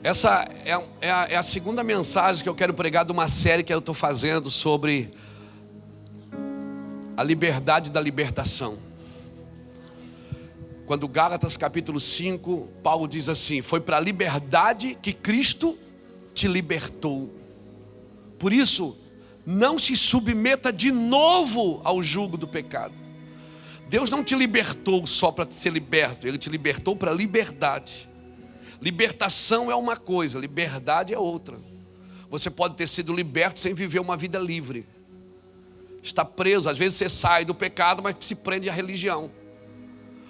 Essa é a segunda mensagem que eu quero pregar de uma série que eu estou fazendo sobre a liberdade da libertação. Quando Gálatas capítulo 5, Paulo diz assim: foi para a liberdade que Cristo te libertou. Por isso, não se submeta de novo ao jugo do pecado. Deus não te libertou só para ser liberto, Ele te libertou para a liberdade. Libertação é uma coisa, liberdade é outra. Você pode ter sido liberto sem viver uma vida livre. Está preso, às vezes você sai do pecado, mas se prende à religião.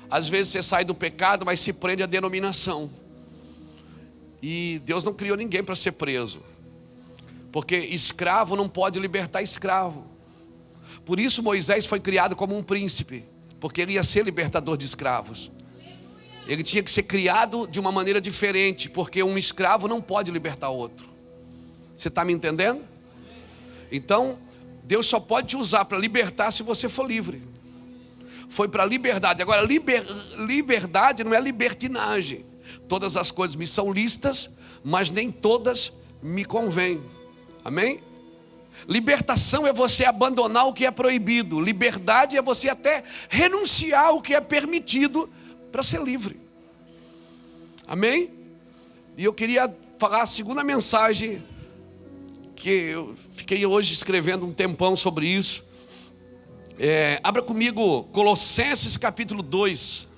Às vezes você sai do pecado, mas se prende à denominação. E Deus não criou ninguém para ser preso. Porque escravo não pode libertar escravo. Por isso Moisés foi criado como um príncipe, porque ele ia ser libertador de escravos. Ele tinha que ser criado de uma maneira diferente, porque um escravo não pode libertar outro. Você está me entendendo? Então, Deus só pode te usar para libertar se você for livre. Foi para a liberdade. Agora, liberdade não é libertinagem. Todas as coisas me são lícitas, mas nem todas me convêm. Amém? Libertação é você abandonar o que é proibido. Liberdade é você até renunciar ao que é permitido para ser livre. Amém? E eu queria falar a segunda mensagem, que eu fiquei hoje escrevendo um tempão sobre isso. Abra comigo Colossenses capítulo 2.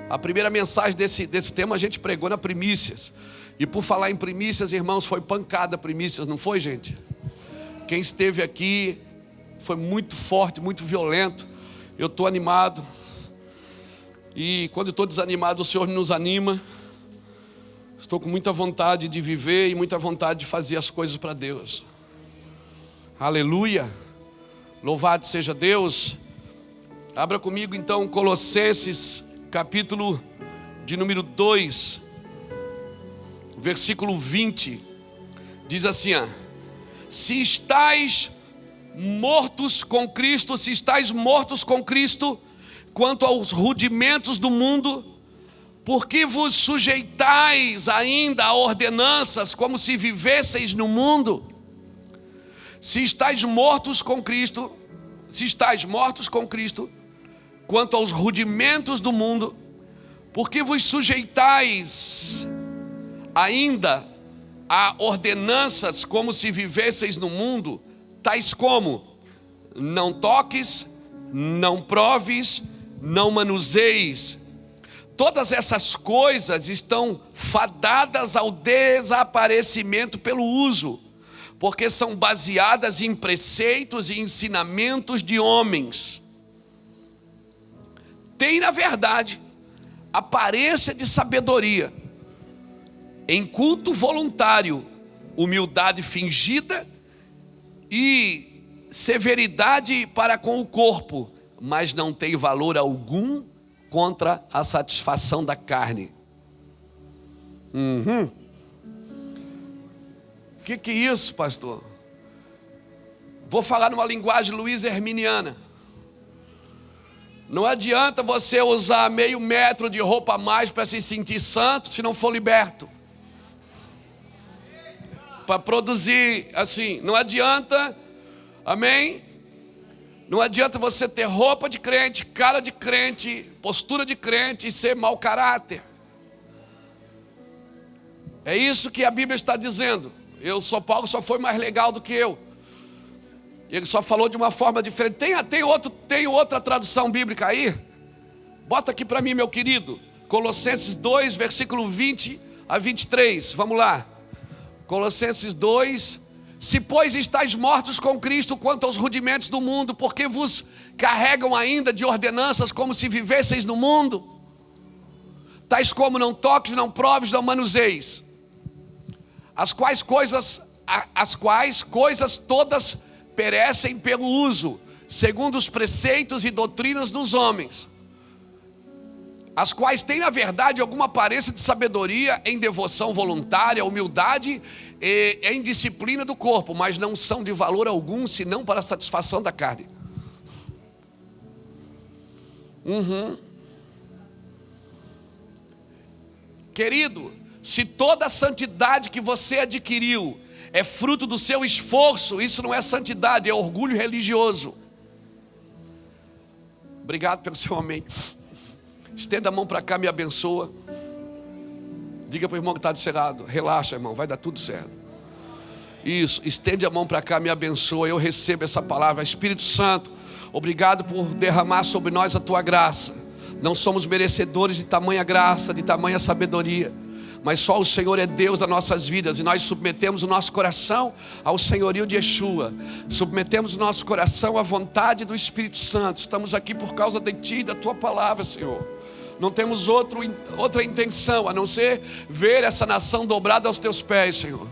A primeira mensagem desse tema a gente pregou na Primícias. E por falar em primícias, irmãos, foi pancada primícias, não foi, gente? Quem esteve aqui foi muito forte, muito violento. Eu estou animado. E quando eu estou desanimado, o Senhor nos anima. Estou com muita vontade de viver e muita vontade de fazer as coisas para Deus. Aleluia. Louvado seja Deus. Abra comigo então Colossenses capítulo de número 2, versículo 20. Diz assim: se estáis mortos com Cristo, se estáis mortos com Cristo quanto aos rudimentos do mundo, por que vos sujeitais ainda a ordenanças como se vivesseis no mundo? Se estáis mortos com Cristo, quanto aos rudimentos do mundo, por que vos sujeitais ainda a ordenanças como se vivesseis no mundo, tais como: não toques, não proves, não manuseis. Todas essas coisas estão fadadas ao desaparecimento pelo uso, porque são baseadas em preceitos e ensinamentos de homens. Tem, na verdade, aparência de sabedoria, em culto voluntário, humildade fingida e severidade para com o corpo, mas não tem valor algum contra a satisfação da carne. Que é isso, pastor? Vou falar numa linguagem Luiz Herminiana. Não adianta você usar meio metro de roupa a mais para se sentir santo se não for liberto. Para produzir assim, não adianta, amém? Não adianta você ter roupa de crente, cara de crente, postura de crente e ser mau caráter. É isso que a Bíblia está dizendo. Paulo só foi mais legal do que eu. Ele só falou de uma forma diferente. Tem outra tradução bíblica aí? Bota aqui para mim, meu querido. Colossenses 2, versículo 20 a 23. Vamos lá. Colossenses 2. Se pois estáis mortos com Cristo quanto aos rudimentos do mundo, porque vos carregam ainda de ordenanças como se vivesseis no mundo? Tais como: não toques, não proves, não manuseis. As quais coisas todas perecem pelo uso, segundo os preceitos e doutrinas dos homens, as quais têm na verdade alguma aparência de sabedoria em devoção voluntária, humildade e em disciplina do corpo, mas não são de valor algum senão para a satisfação da carne. Querido, se toda a santidade que você adquiriu é fruto do seu esforço, isso não é santidade, é orgulho religioso. Obrigado pelo seu amém. Estenda a mão para cá, me abençoa. Diga para o irmão que está de cerrado: relaxa, irmão, vai dar tudo certo. Isso, estende a mão para cá, me abençoa. Eu recebo essa palavra. Espírito Santo, obrigado por derramar sobre nós a tua graça. Não somos merecedores de tamanha graça, de tamanha sabedoria, mas só o Senhor é Deus das nossas vidas. E nós submetemos o nosso coração ao senhorio de Yeshua. Submetemos o nosso coração à vontade do Espírito Santo. Estamos aqui por causa de Ti e da Tua palavra, Senhor. Não temos outra intenção a não ser ver essa nação dobrada aos Teus pés, Senhor.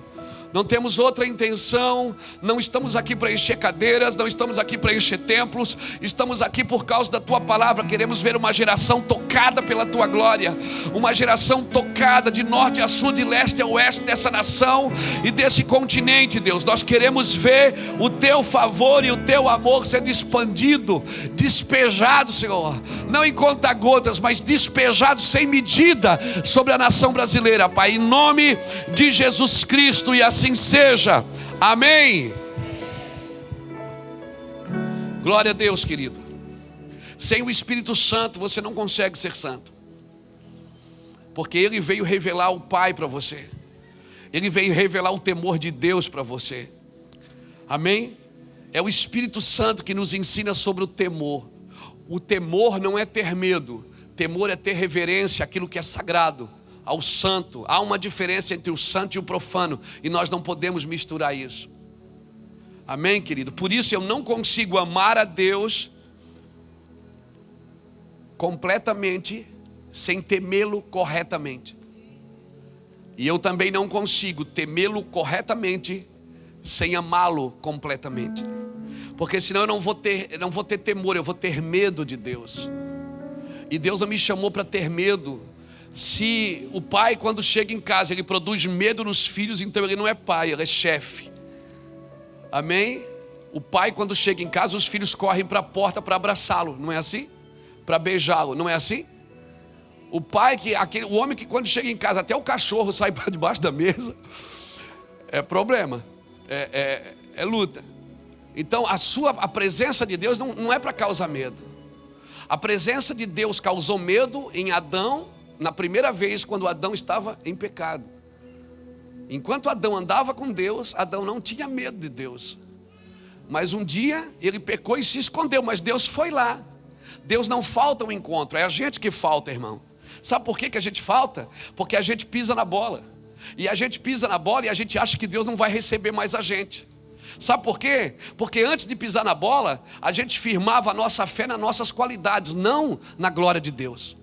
Não temos outra intenção, não estamos aqui para encher cadeiras, não estamos aqui para encher templos, estamos aqui por causa da Tua palavra. Queremos ver uma geração tocada pela Tua glória, uma geração tocada de norte a sul, de leste a oeste dessa nação e desse continente, Deus. Nós queremos ver o Teu favor e o Teu amor sendo expandido, despejado, Senhor, não em conta-gotas, mas despejado sem medida sobre a nação brasileira, Pai, em nome de Jesus Cristo, e assim seja, amém. Glória a Deus, querido. Sem o Espírito Santo você não consegue ser santo, porque Ele veio revelar o Pai para você, Ele veio revelar o temor de Deus para você, amém? É o Espírito Santo que nos ensina sobre o temor. O temor não é ter medo, temor é ter reverência àquilo que é sagrado, ao santo. Há uma diferença entre o santo e o profano, e nós não podemos misturar isso, amém, querido? Por isso eu não consigo amar a Deus completamente sem temê-lo corretamente, e eu também não consigo temê-lo corretamente sem amá-lo completamente, porque senão eu não vou ter temor, eu vou ter medo de Deus. E Deus não me chamou para ter medo. Se o pai, quando chega em casa, ele produz medo nos filhos, então ele não é pai, ele é chefe, amém? O pai, quando chega em casa, os filhos correm para a porta para abraçá-lo, não é assim? Para beijá-lo, não é assim? O pai, o homem que quando chega em casa, até o cachorro sai para debaixo da mesa, é problema, é luta. Então a presença de Deus não é para causar medo. A presença de Deus causou medo em Adão, na primeira vez, quando Adão estava em pecado. Enquanto Adão andava com Deus, Adão não tinha medo de Deus. Mas um dia ele pecou e se escondeu, mas Deus foi lá. Deus não falta um encontro, é a gente que falta, irmão. Sabe por que a gente falta? Porque a gente pisa na bola. E a gente pisa na bola e a gente acha que Deus não vai receber mais a gente. Sabe por quê? Porque antes de pisar na bola, a gente firmava a nossa fé nas nossas qualidades, não na glória de Deus.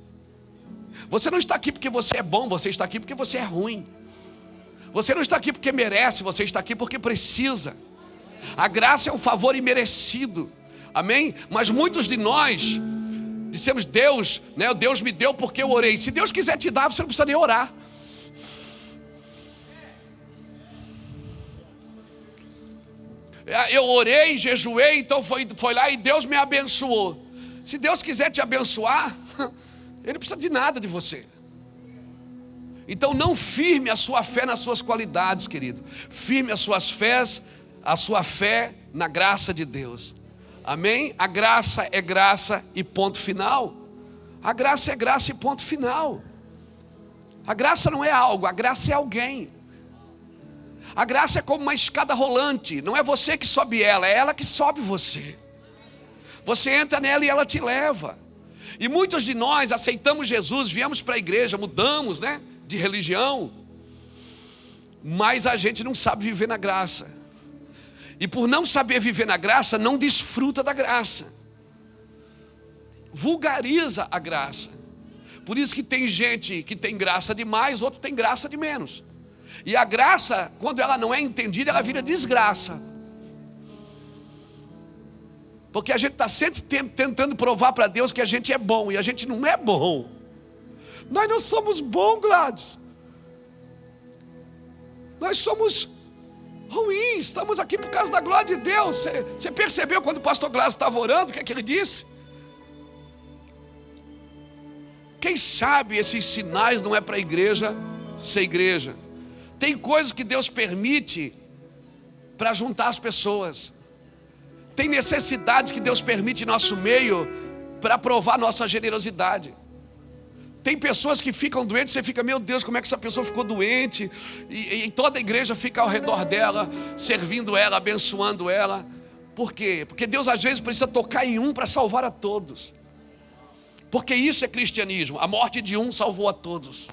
Você não está aqui porque você é bom, você está aqui porque você é ruim. Você não está aqui porque merece, você está aqui porque precisa. A graça é um favor imerecido, amém? Mas muitos de nós dissemos: Deus, né, Deus me deu porque eu orei. Se Deus quiser te dar, você não precisa nem orar. Eu orei, jejuei, então foi lá e Deus me abençoou. Se Deus quiser te abençoar, Ele não precisa de nada de você. Então não firme a sua fé nas suas qualidades, querido. Firme a sua fé na graça de Deus. Amém? A graça é graça e ponto final. A graça é graça e ponto final. A graça não é algo, a graça é alguém. A graça é como uma escada rolante. Não é você que sobe ela, é ela que sobe você. Você entra nela e ela te leva. E muitos de nós aceitamos Jesus, viemos para a igreja, mudamos, né, de religião, mas a gente não sabe viver na graça. E por não saber viver na graça, não desfruta da graça. Vulgariza a graça. Por isso que tem gente que tem graça demais, outro tem graça de menos. E a graça, quando ela não é entendida, ela vira desgraça. Porque a gente está sempre tentando provar para Deus que a gente é bom, e a gente não é bom. Nós não somos bons, Gladys. Nós somos ruins, estamos aqui por causa da glória de Deus. Você percebeu quando o pastor Gladys estava orando, o que é que ele disse? Quem sabe esses sinais não é para a igreja ser igreja? Tem coisas que Deus permite para juntar as pessoas. Tem necessidades que Deus permite em nosso meio para provar nossa generosidade. Tem pessoas que ficam doentes, você fica, meu Deus, como é que essa pessoa ficou doente? E toda a igreja fica ao redor dela, servindo ela, abençoando ela. Por quê? Porque Deus às vezes precisa tocar em um para salvar a todos. Porque isso é cristianismo. A morte de um salvou a todos.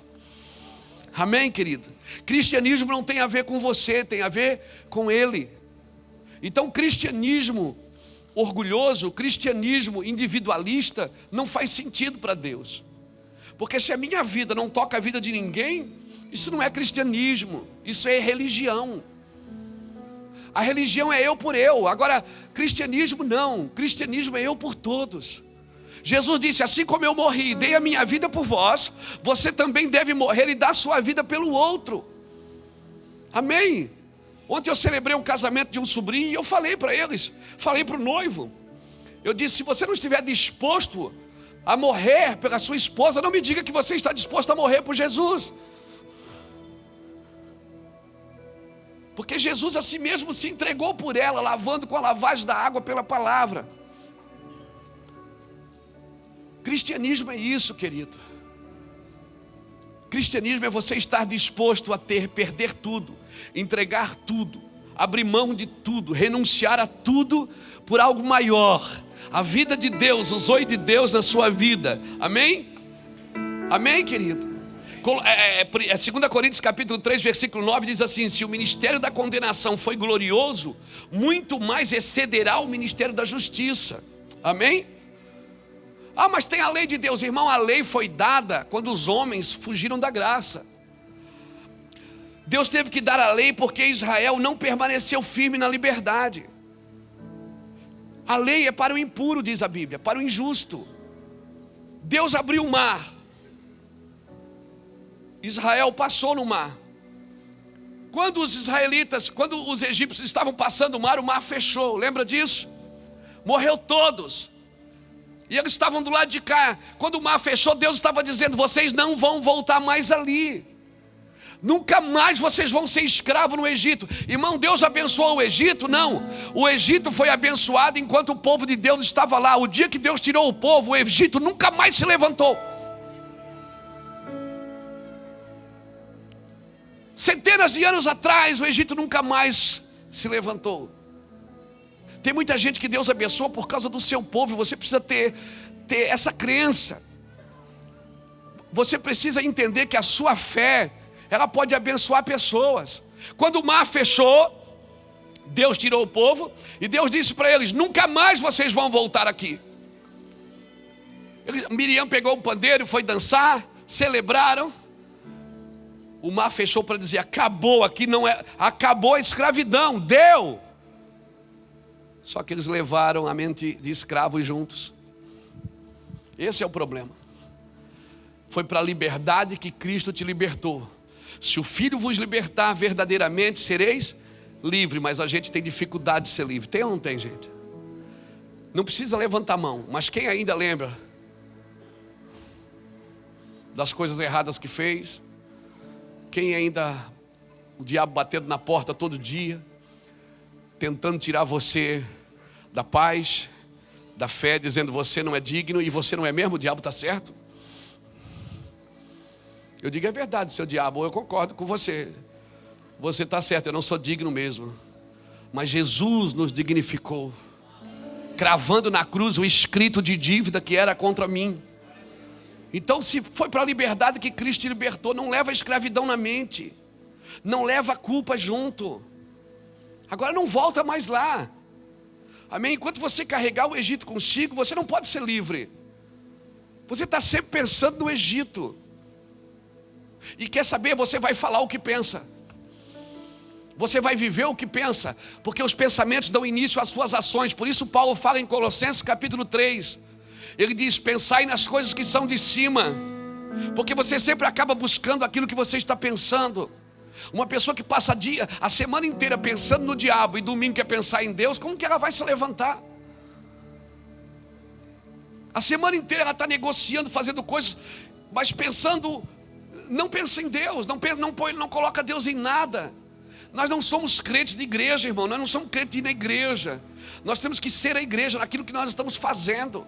Amém, querido? Cristianismo não tem a ver com você, tem a ver com Ele. Então, cristianismo orgulhoso, cristianismo individualista, não faz sentido para Deus. Porque se a minha vida não toca a vida de ninguém, isso não é cristianismo, isso é religião. A religião é eu por eu. Agora, cristianismo não, cristianismo é eu por todos. Jesus disse, assim como eu morri e dei a minha vida por vós, você também deve morrer e dar a sua vida pelo outro. Amém? Ontem eu celebrei um casamento de um sobrinho e eu falei para eles, falei para o noivo, eu disse, se você não estiver disposto a morrer pela sua esposa, não me diga que você está disposto a morrer por Jesus. Porque Jesus a si mesmo se entregou por ela, lavando com a lavagem da água pela palavra. Cristianismo é isso, querido. Cristianismo é você estar disposto a perder tudo, entregar tudo, abrir mão de tudo, renunciar a tudo por algo maior. A vida de Deus, o zoe de Deus na sua vida. Amém? Amém, querido? 2 Coríntios capítulo 3, versículo 9 diz assim, se o ministério da condenação foi glorioso, muito mais excederá o ministério da justiça. Amém? Ah, mas tem a lei de Deus, irmão, a lei foi dada quando os homens fugiram da graça. Deus teve que dar a lei porque Israel não permaneceu firme na liberdade. A lei é para o impuro, diz a Bíblia, para o injusto. Deus abriu o mar. Israel passou no mar. Quando os egípcios estavam passando o mar fechou, lembra disso? Morreu todos. E eles estavam do lado de cá. Quando o mar fechou, Deus estava dizendo, vocês não vão voltar mais ali. Nunca mais vocês vão ser escravos no Egito. Irmão, Deus abençoou o Egito? Não. O Egito foi abençoado enquanto o povo de Deus estava lá. O dia que Deus tirou o povo, o Egito nunca mais se levantou. Centenas de anos atrás, o Egito nunca mais se levantou. Tem muita gente que Deus abençoa por causa do seu povo. Você precisa ter essa crença. Você precisa entender que a sua fé, ela pode abençoar pessoas. Quando o mar fechou, Deus tirou o povo e Deus disse para eles, nunca mais vocês vão voltar aqui. Miriam pegou o pandeiro e foi dançar, celebraram. O mar fechou para dizer, acabou aqui, não é, acabou a escravidão, deu. Só que eles levaram a mente de escravos juntos. Esse é o problema. Foi para a liberdade que Cristo te libertou. Se o Filho vos libertar verdadeiramente, sereis livre. Mas a gente tem dificuldade de ser livre. Tem ou não tem, gente? Não precisa levantar a mão. Mas quem ainda lembra das coisas erradas que fez? Quem ainda, o diabo batendo na porta todo dia, tentando tirar você da paz, da fé, dizendo você não é digno e você não é mesmo, o diabo está certo? Eu digo, é verdade, seu diabo, eu concordo com você. Você está certo, eu não sou digno mesmo. Mas Jesus nos dignificou, cravando na cruz o escrito de dívida que era contra mim. Então, se foi para a liberdade que Cristo te libertou, não leva a escravidão na mente. Não leva a culpa junto. Agora não volta mais lá. Amém? Enquanto você carregar o Egito consigo, você não pode ser livre. Você está sempre pensando no Egito. E quer saber, você vai falar o que pensa. Você vai viver o que pensa. Porque os pensamentos dão início às suas ações. Por isso Paulo fala em Colossenses capítulo 3. Ele diz, pensai nas coisas que são de cima. Porque você sempre acaba buscando aquilo que você está pensando. Uma pessoa que passa a semana inteira pensando no diabo e domingo quer pensar em Deus, como que ela vai se levantar? A semana inteira ela está negociando, fazendo coisas. mas pensando, não pensa em Deus, não coloca Deus em nada. Nós não somos crentes de igreja, irmão. Nós não somos crentes de ir na igreja. Nós temos que ser a igreja naquilo que nós estamos fazendo.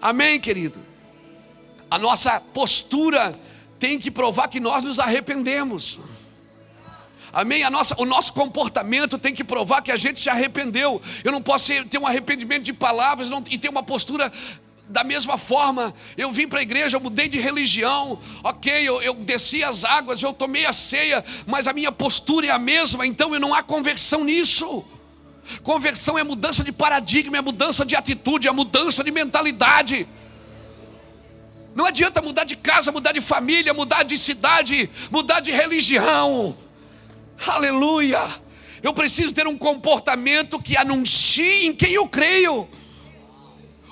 Amém, querido? A nossa postura tem que provar que nós nos arrependemos. Amém? O nosso comportamento tem que provar que a gente se arrependeu. Eu não posso ter um arrependimento de palavras e ter uma postura da mesma forma. Eu vim para a igreja, eu mudei de religião, ok, eu desci as águas, eu tomei a ceia, mas a minha postura é a mesma, então não há conversão nisso. Conversão é mudança de paradigma, é mudança de atitude, é mudança de mentalidade. Não adianta mudar de casa, mudar de família, mudar de cidade, mudar de religião. Aleluia! Eu preciso ter um comportamento que anuncie em quem eu creio.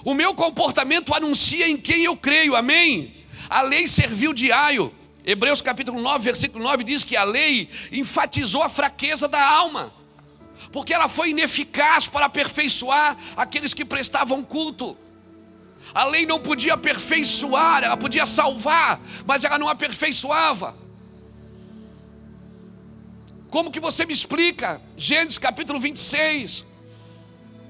O meu comportamento anuncia em quem eu creio, amém? A lei serviu de aio. Hebreus capítulo 9, versículo 9 diz que a lei enfatizou a fraqueza da alma, porque ela foi ineficaz para aperfeiçoar aqueles que prestavam culto. A lei não podia aperfeiçoar, ela podia salvar, mas ela não aperfeiçoava. Como que você me explica? Gênesis capítulo 26,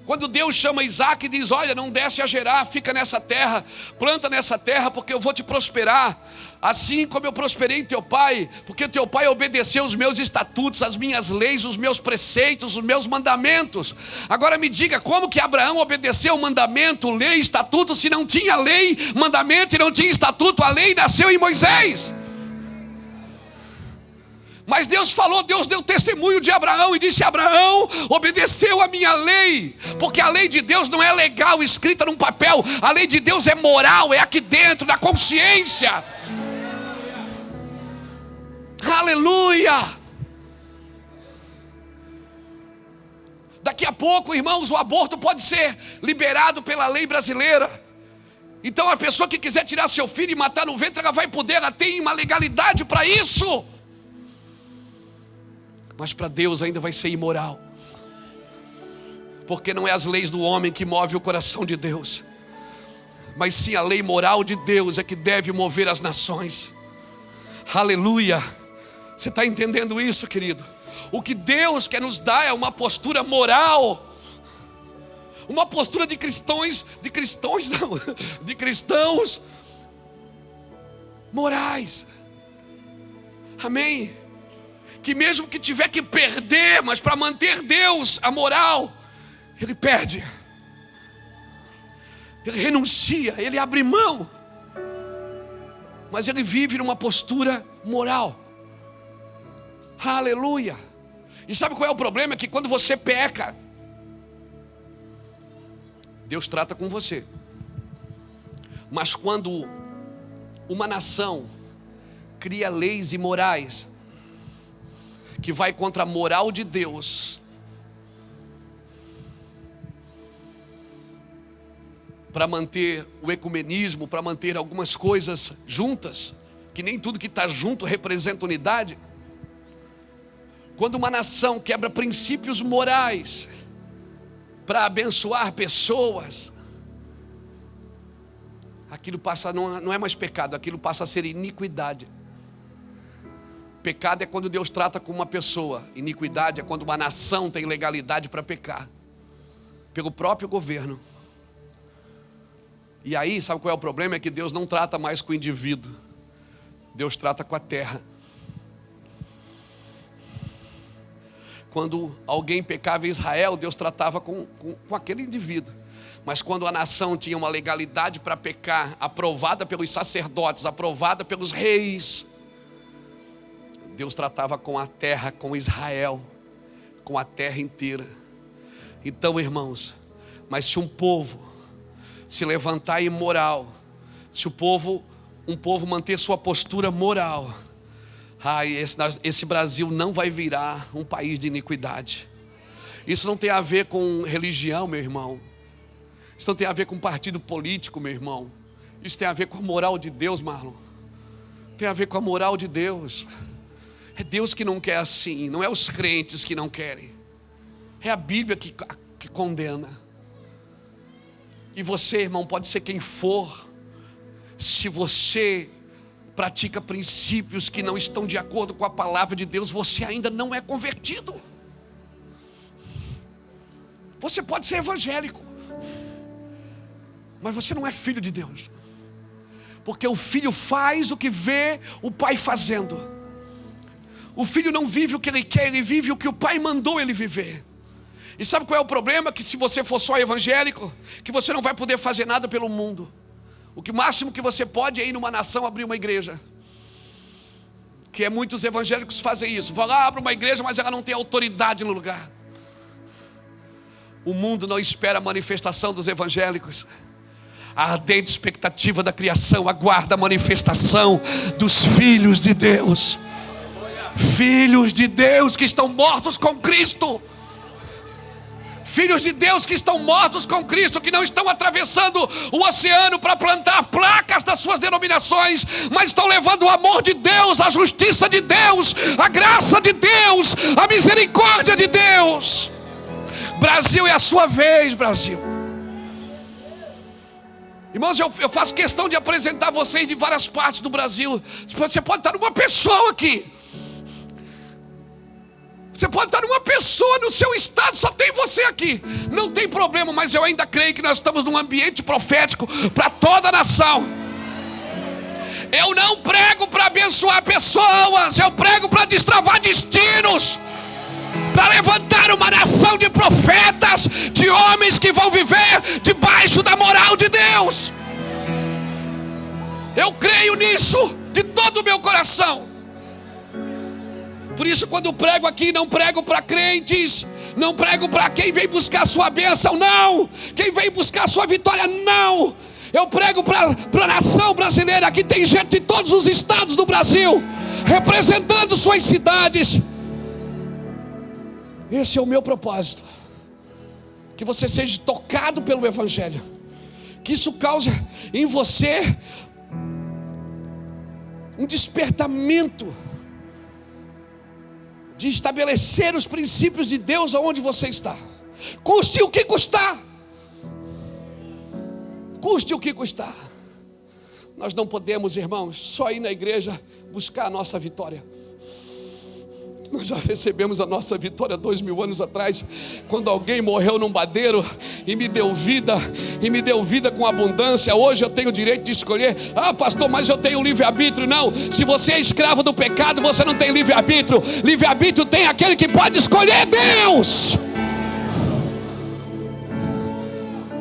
quando Deus chama Isaac e diz: olha, não desce a Gerar, fica nessa terra, planta nessa terra, porque eu vou te prosperar, assim como eu prosperei em teu pai, porque teu pai obedeceu os meus estatutos, as minhas leis, os meus preceitos, os meus mandamentos. Agora me diga, como que Abraão obedeceu o mandamento, lei, estatuto, se não tinha lei, mandamento e não tinha estatuto? A lei nasceu em Moisés. Mas Deus falou, Deus deu testemunho de Abraão e disse: Abraão obedeceu a minha lei, porque a lei de Deus não é legal, escrita num papel. A lei de Deus é moral, é aqui dentro, na consciência. Aleluia! Daqui a pouco, irmãos, o aborto pode ser liberado pela lei brasileira. Então a pessoa que quiser tirar seu filho e matar no ventre, ela vai poder, ela tem uma legalidade para isso. Mas para Deus ainda vai ser imoral, porque não é as leis do homem que move o coração de Deus, mas sim a lei moral de Deus é que deve mover as nações. Aleluia! Você está entendendo isso, querido? O que Deus quer nos dar é uma postura moral, uma postura de cristãos morais. Amém? Que mesmo que tiver que perder, mas para manter Deus, a moral, ele perde, ele renuncia, ele abre mão, mas ele vive numa postura moral. Aleluia! E sabe qual é o problema? É que quando você peca, Deus trata com você. Mas quando uma nação cria leis imorais, que vai contra a moral de Deus, para manter o ecumenismo, para manter algumas coisas juntas, que nem tudo que está junto representa unidade. Quando uma nação quebra princípios morais para abençoar pessoas, aquilo passa, não é mais pecado, aquilo passa a ser iniquidade. Pecado é quando Deus trata com uma pessoa, iniquidade é quando uma nação tem legalidade para pecar, pelo próprio governo. E aí, sabe qual é o problema? É que Deus não trata mais com o indivíduo, Deus trata com a terra. Quando alguém pecava em Israel, Deus tratava com aquele indivíduo. Mas quando a nação tinha uma legalidade para pecar, aprovada pelos sacerdotes, aprovada pelos reis, Deus tratava com a terra, com Israel, com a terra inteira. Então, irmãos, mas se um povo se levantar imoral, se um povo manter sua postura moral, esse Brasil não vai virar um país de iniquidade. Isso não tem a ver com religião, meu irmão. Isso não tem a ver com partido político, meu irmão. Isso tem a ver com a moral de Deus, Marlon. Tem a ver com a moral de Deus. É Deus que não quer assim, não é os crentes que não querem. É a Bíblia que condena. E você, irmão, pode ser quem for, se você pratica princípios que não estão de acordo com a palavra de Deus, você ainda não é convertido. Você pode ser evangélico, mas você não é filho de Deus. Porque o filho faz o que vê o pai fazendo. O filho não vive o que ele quer, ele vive o que o pai mandou ele viver. E sabe qual é o problema? Que se você for só evangélico, que você não vai poder fazer nada pelo mundo. O que máximo que você pode é ir numa nação abrir uma igreja. Que é muitos evangélicos fazem isso. Vão lá, abre uma igreja, mas ela não tem autoridade no lugar. O mundo não espera a manifestação dos evangélicos. A ardente expectativa da criação aguarda a manifestação dos filhos de Deus. Filhos de Deus que estão mortos com Cristo. Filhos de Deus que estão mortos com Cristo, que não estão atravessando o oceano para plantar placas das suas denominações, mas estão levando o amor de Deus, a justiça de Deus, a graça de Deus, a misericórdia de Deus. Brasil, é a sua vez, Brasil. Irmãos, eu faço questão de apresentar vocês de várias partes do Brasil. Você pode estar numa pessoa aqui. Você pode estar numa pessoa no seu estado, só tem você aqui. Não tem problema, mas eu ainda creio que nós estamos num ambiente profético para toda a nação. Eu não prego para abençoar pessoas, eu prego para destravar destinos. Para levantar uma nação de profetas, de homens que vão viver debaixo da moral de Deus. Eu creio nisso de todo o meu coração. Por isso, quando prego aqui, não prego para crentes, não prego para quem vem buscar a sua bênção, não. Quem vem buscar a sua vitória, não. Eu prego para a nação brasileira. Aqui tem gente de todos os estados do Brasil, representando suas cidades. Esse é o meu propósito. Que você seja tocado pelo Evangelho. Que isso cause em você um despertamento de estabelecer os princípios de Deus aonde você está. Custe o que custar. Custe o que custar. Nós não podemos, irmãos, só ir na igreja buscar a nossa vitória. Nós já recebemos a nossa vitória 2000 anos atrás, quando alguém morreu num madeiro e me deu vida com abundância. Hoje eu tenho o direito de escolher. Ah, pastor, mas eu tenho livre-arbítrio. Não, se você é escravo do pecado, você não tem livre-arbítrio. Livre-arbítrio tem aquele que pode escolher Deus.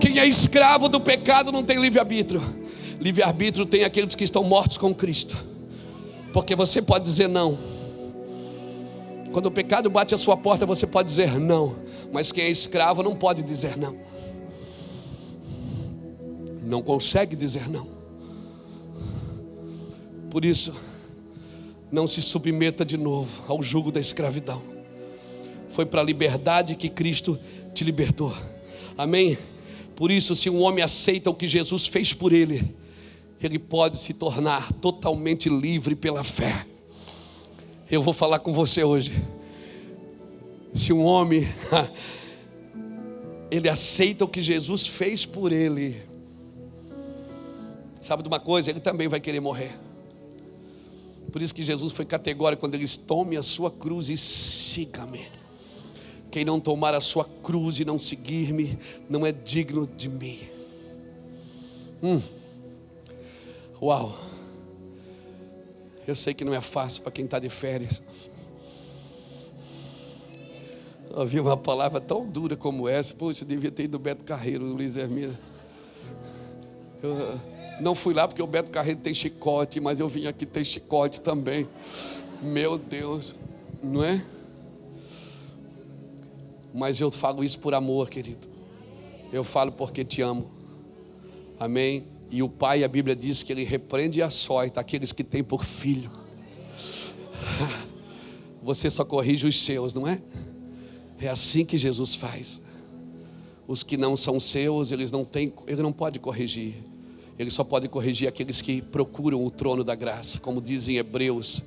Quem é escravo do pecado não tem livre-arbítrio. Livre-arbítrio tem aqueles que estão mortos com Cristo. Porque você pode dizer não. Quando o pecado bate a sua porta, você pode dizer não. Mas quem é escravo não pode dizer não. Não consegue dizer não. Por isso, não se submeta de novo ao jugo da escravidão. Foi para a liberdade que Cristo te libertou. Amém? Por isso, se um homem aceita o que Jesus fez por ele, ele pode se tornar totalmente livre pela fé. Eu vou falar com você hoje. Se um homem ele aceita o que Jesus fez por ele, sabe de uma coisa? Ele também vai querer morrer. Por isso que Jesus foi categórico quando ele diz: tome a sua cruz e siga-me. Quem não tomar a sua cruz e não seguir-me, não é digno de mim. Uau. Eu sei que não é fácil para quem está de férias. Ouvi uma palavra tão dura como essa. Poxa, eu devia ter ido no Beto Carreiro, no Luiz Hermina. Eu não fui lá porque o Beto Carreiro tem chicote, mas eu vim aqui ter chicote também. Meu Deus, não é? Mas eu falo isso por amor, querido. Eu falo porque te amo. Amém? E o Pai, a Bíblia diz que Ele repreende e açoita aqueles que têm por filho. Você só corrige os seus, não é? É assim que Jesus faz. Os que não são seus, Ele não pode corrigir. Ele só pode corrigir aqueles que procuram o trono da graça. Como dizem Hebreus,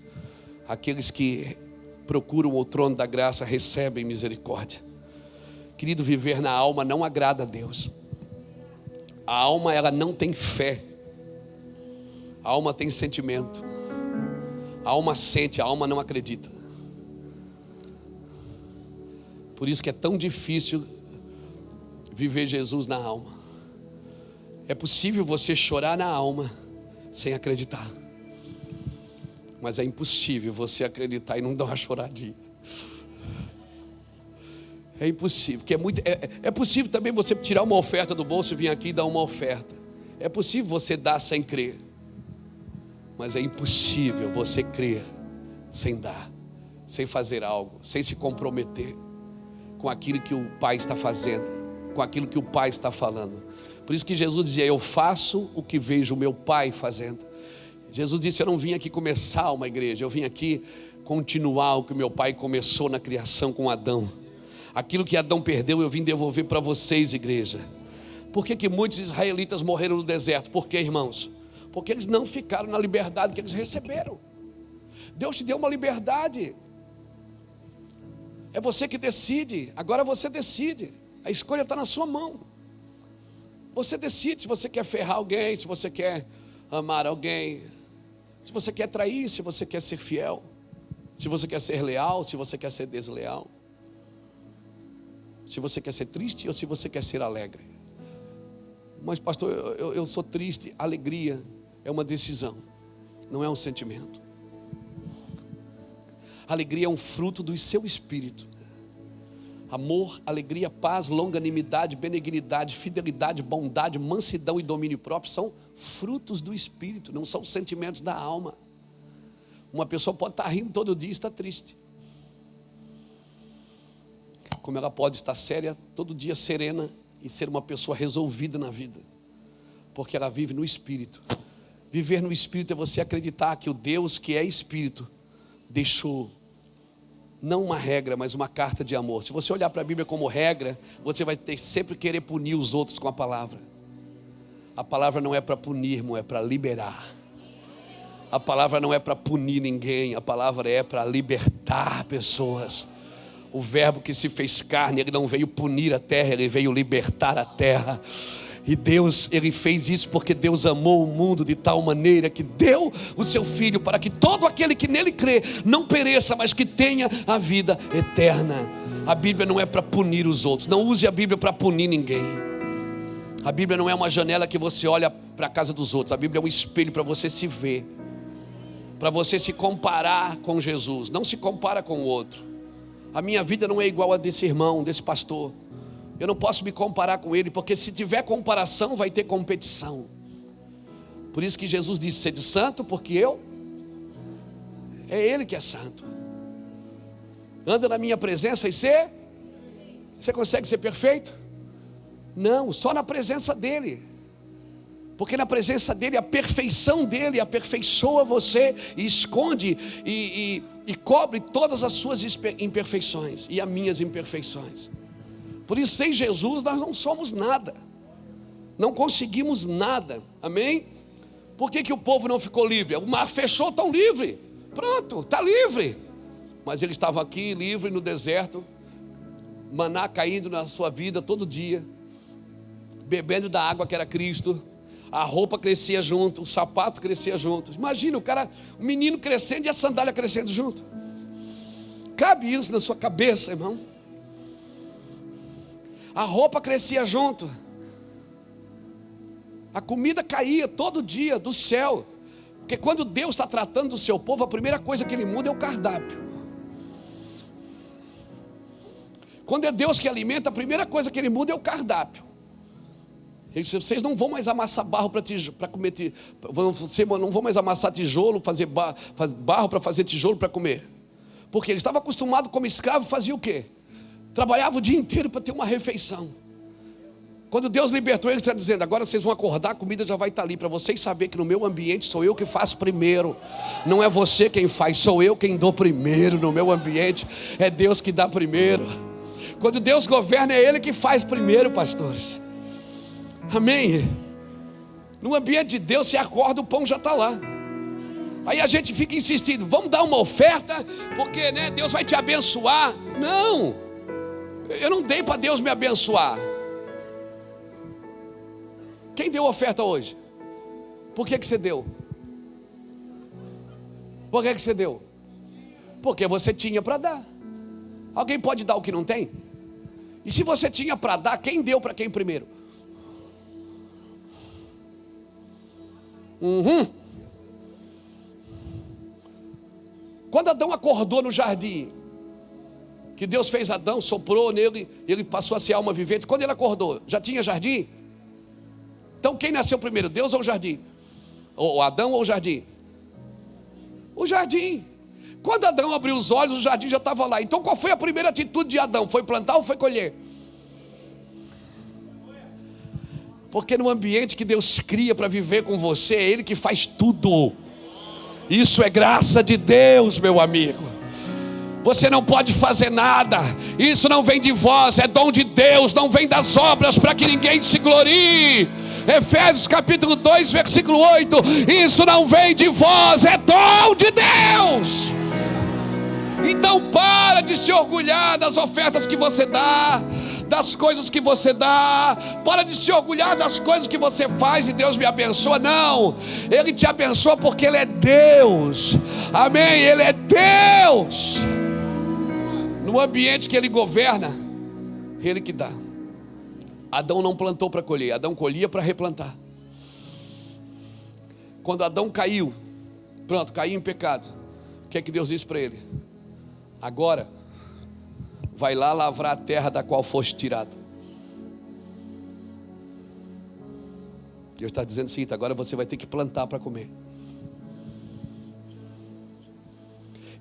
aqueles que procuram o trono da graça recebem misericórdia. Querido, viver na alma não agrada a Deus. A alma, ela não tem fé. A A alma tem sentimento. A alma sente, a alma não acredita. Por isso que é tão difícil viver Jesus na alma. É possível você chorar na alma sem acreditar. Mas é impossível você acreditar e não dar uma choradinha. É impossível, porque é possível também você tirar uma oferta do bolso e vir aqui e dar uma oferta. É possível você dar sem crer. Mas é impossível você crer sem dar, sem fazer algo, sem se comprometer com aquilo que o Pai está fazendo, com aquilo que o Pai está falando. Por isso que Jesus dizia: eu faço o que vejo o meu Pai fazendo. Jesus disse: eu não vim aqui começar uma igreja, eu vim aqui continuar o que o meu Pai começou na criação com Adão. Aquilo que Adão perdeu eu vim devolver para vocês, igreja. Por que muitos israelitas morreram no deserto? Por quê, irmãos? Porque eles não ficaram na liberdade que eles receberam. Deus te deu uma liberdade. É você que decide. Agora você decide. A escolha está na sua mão. Você decide se você quer ferrar alguém, se você quer amar alguém, se você quer trair, se você quer ser fiel, se você quer ser leal, se você quer ser desleal, se você quer ser triste ou se você quer ser alegre. Mas pastor, eu sou triste. Alegria é uma decisão, não é um sentimento. Alegria é um fruto do seu espírito. Amor, alegria, paz, longanimidade, benignidade, fidelidade, bondade, mansidão e domínio próprio são frutos do espírito, não são sentimentos da alma. Uma pessoa pode estar rindo todo dia e estar triste, como ela pode estar séria todo dia, serena, e ser uma pessoa resolvida na vida, porque ela vive no Espírito. Viver no Espírito é você acreditar que o Deus que é Espírito deixou não uma regra, mas uma carta de amor. Se você olhar para a Bíblia como regra, você vai ter sempre querer punir os outros com a palavra. A palavra não é para punir, irmão, é para liberar. A palavra não é para punir ninguém, a palavra é para libertar pessoas. O verbo que se fez carne, ele não veio punir a terra, ele veio libertar a terra. E Deus, ele fez isso porque Deus amou o mundo de tal maneira que deu o seu Filho para que todo aquele que nele crê não pereça, mas que tenha a vida eterna. A Bíblia não é para punir os outros. Não use a Bíblia para punir ninguém. A Bíblia não é uma janela que você olha para a casa dos outros. A Bíblia é um espelho para você se ver, para você se comparar com Jesus. Não se compara com o outro. A minha vida não é igual a desse irmão, desse pastor. Eu não posso me comparar com ele, porque se tiver comparação, vai ter competição. Por isso que Jesus disse: sede santo, porque é Ele que é santo. Anda na minha presença e você consegue ser perfeito? Não, só na presença dEle. Porque na presença dEle, a perfeição dEle aperfeiçoa você e esconde e cobre todas as suas imperfeições e as minhas imperfeições. Por isso, sem Jesus nós não somos nada, não conseguimos nada, amém? Por que o povo não ficou livre? O mar fechou, tão livre, pronto, está livre. Mas ele estava aqui livre no deserto, maná caindo na sua vida todo dia, bebendo da água que era Cristo. A roupa crescia junto, o sapato crescia junto. Imagina o menino crescendo e a sandália crescendo junto. Cabe isso na sua cabeça, irmão? A roupa crescia junto. A comida caía todo dia do céu. Porque quando Deus está tratando do seu povo, a primeira coisa que Ele muda é o cardápio. Quando é Deus que alimenta, a primeira coisa que Ele muda é o cardápio. Ele disse: vocês não vão mais amassar barro para comer, não vão mais amassar tijolo, fazer barro para fazer tijolo para comer. Porque ele estava acostumado como escravo, fazia o quê? Trabalhava o dia inteiro para ter uma refeição. Quando Deus libertou ele, está dizendo: agora vocês vão acordar, a comida já vai estar ali, para vocês saberem que no meu ambiente sou eu que faço primeiro. Não é você quem faz, sou eu quem dou primeiro no meu ambiente. É Deus que dá primeiro. Quando Deus governa, é Ele que faz primeiro, pastores. Amém? No ambiente de Deus, você acorda, o pão já está lá. Aí a gente fica insistindo: vamos dar uma oferta, porque Deus vai te abençoar. Não, eu não dei para Deus me abençoar. Quem deu oferta hoje? Por que você deu? Por que você deu? Porque você tinha para dar. Alguém pode dar o que não tem? E se você tinha para dar, quem deu para quem primeiro? Quando Adão acordou no jardim, que Deus fez Adão, soprou nele, ele passou a ser alma vivente. Quando ele acordou, já tinha jardim? Então quem nasceu primeiro, Deus ou o jardim? Ou Adão ou o jardim? O jardim. Quando Adão abriu os olhos, o jardim já estava lá. Então qual foi a primeira atitude de Adão? Foi plantar ou foi colher? Porque no ambiente que Deus cria para viver com você, é Ele que faz tudo. Isso é graça de Deus, meu amigo. Você não pode fazer nada. Isso não vem de vós, é dom de Deus. Não vem das obras para que ninguém se glorie. Efésios capítulo 2, versículo 8. Isso não vem de vós, é dom de Deus. Então para de se orgulhar das ofertas que você dá, das coisas que você dá. Para de se orgulhar das coisas que você faz e Deus me abençoa. Não, Ele te abençoa porque Ele é Deus. Amém, Ele é Deus. No ambiente que Ele governa, Ele que dá. Adão não plantou para colher, Adão colhia para replantar. Quando Adão caiu, pronto, caiu em pecado, o que é que Deus disse para ele? Agora, vai lá lavrar a terra da qual foste tirado. Deus está dizendo o seguinte: agora você vai ter que plantar para comer.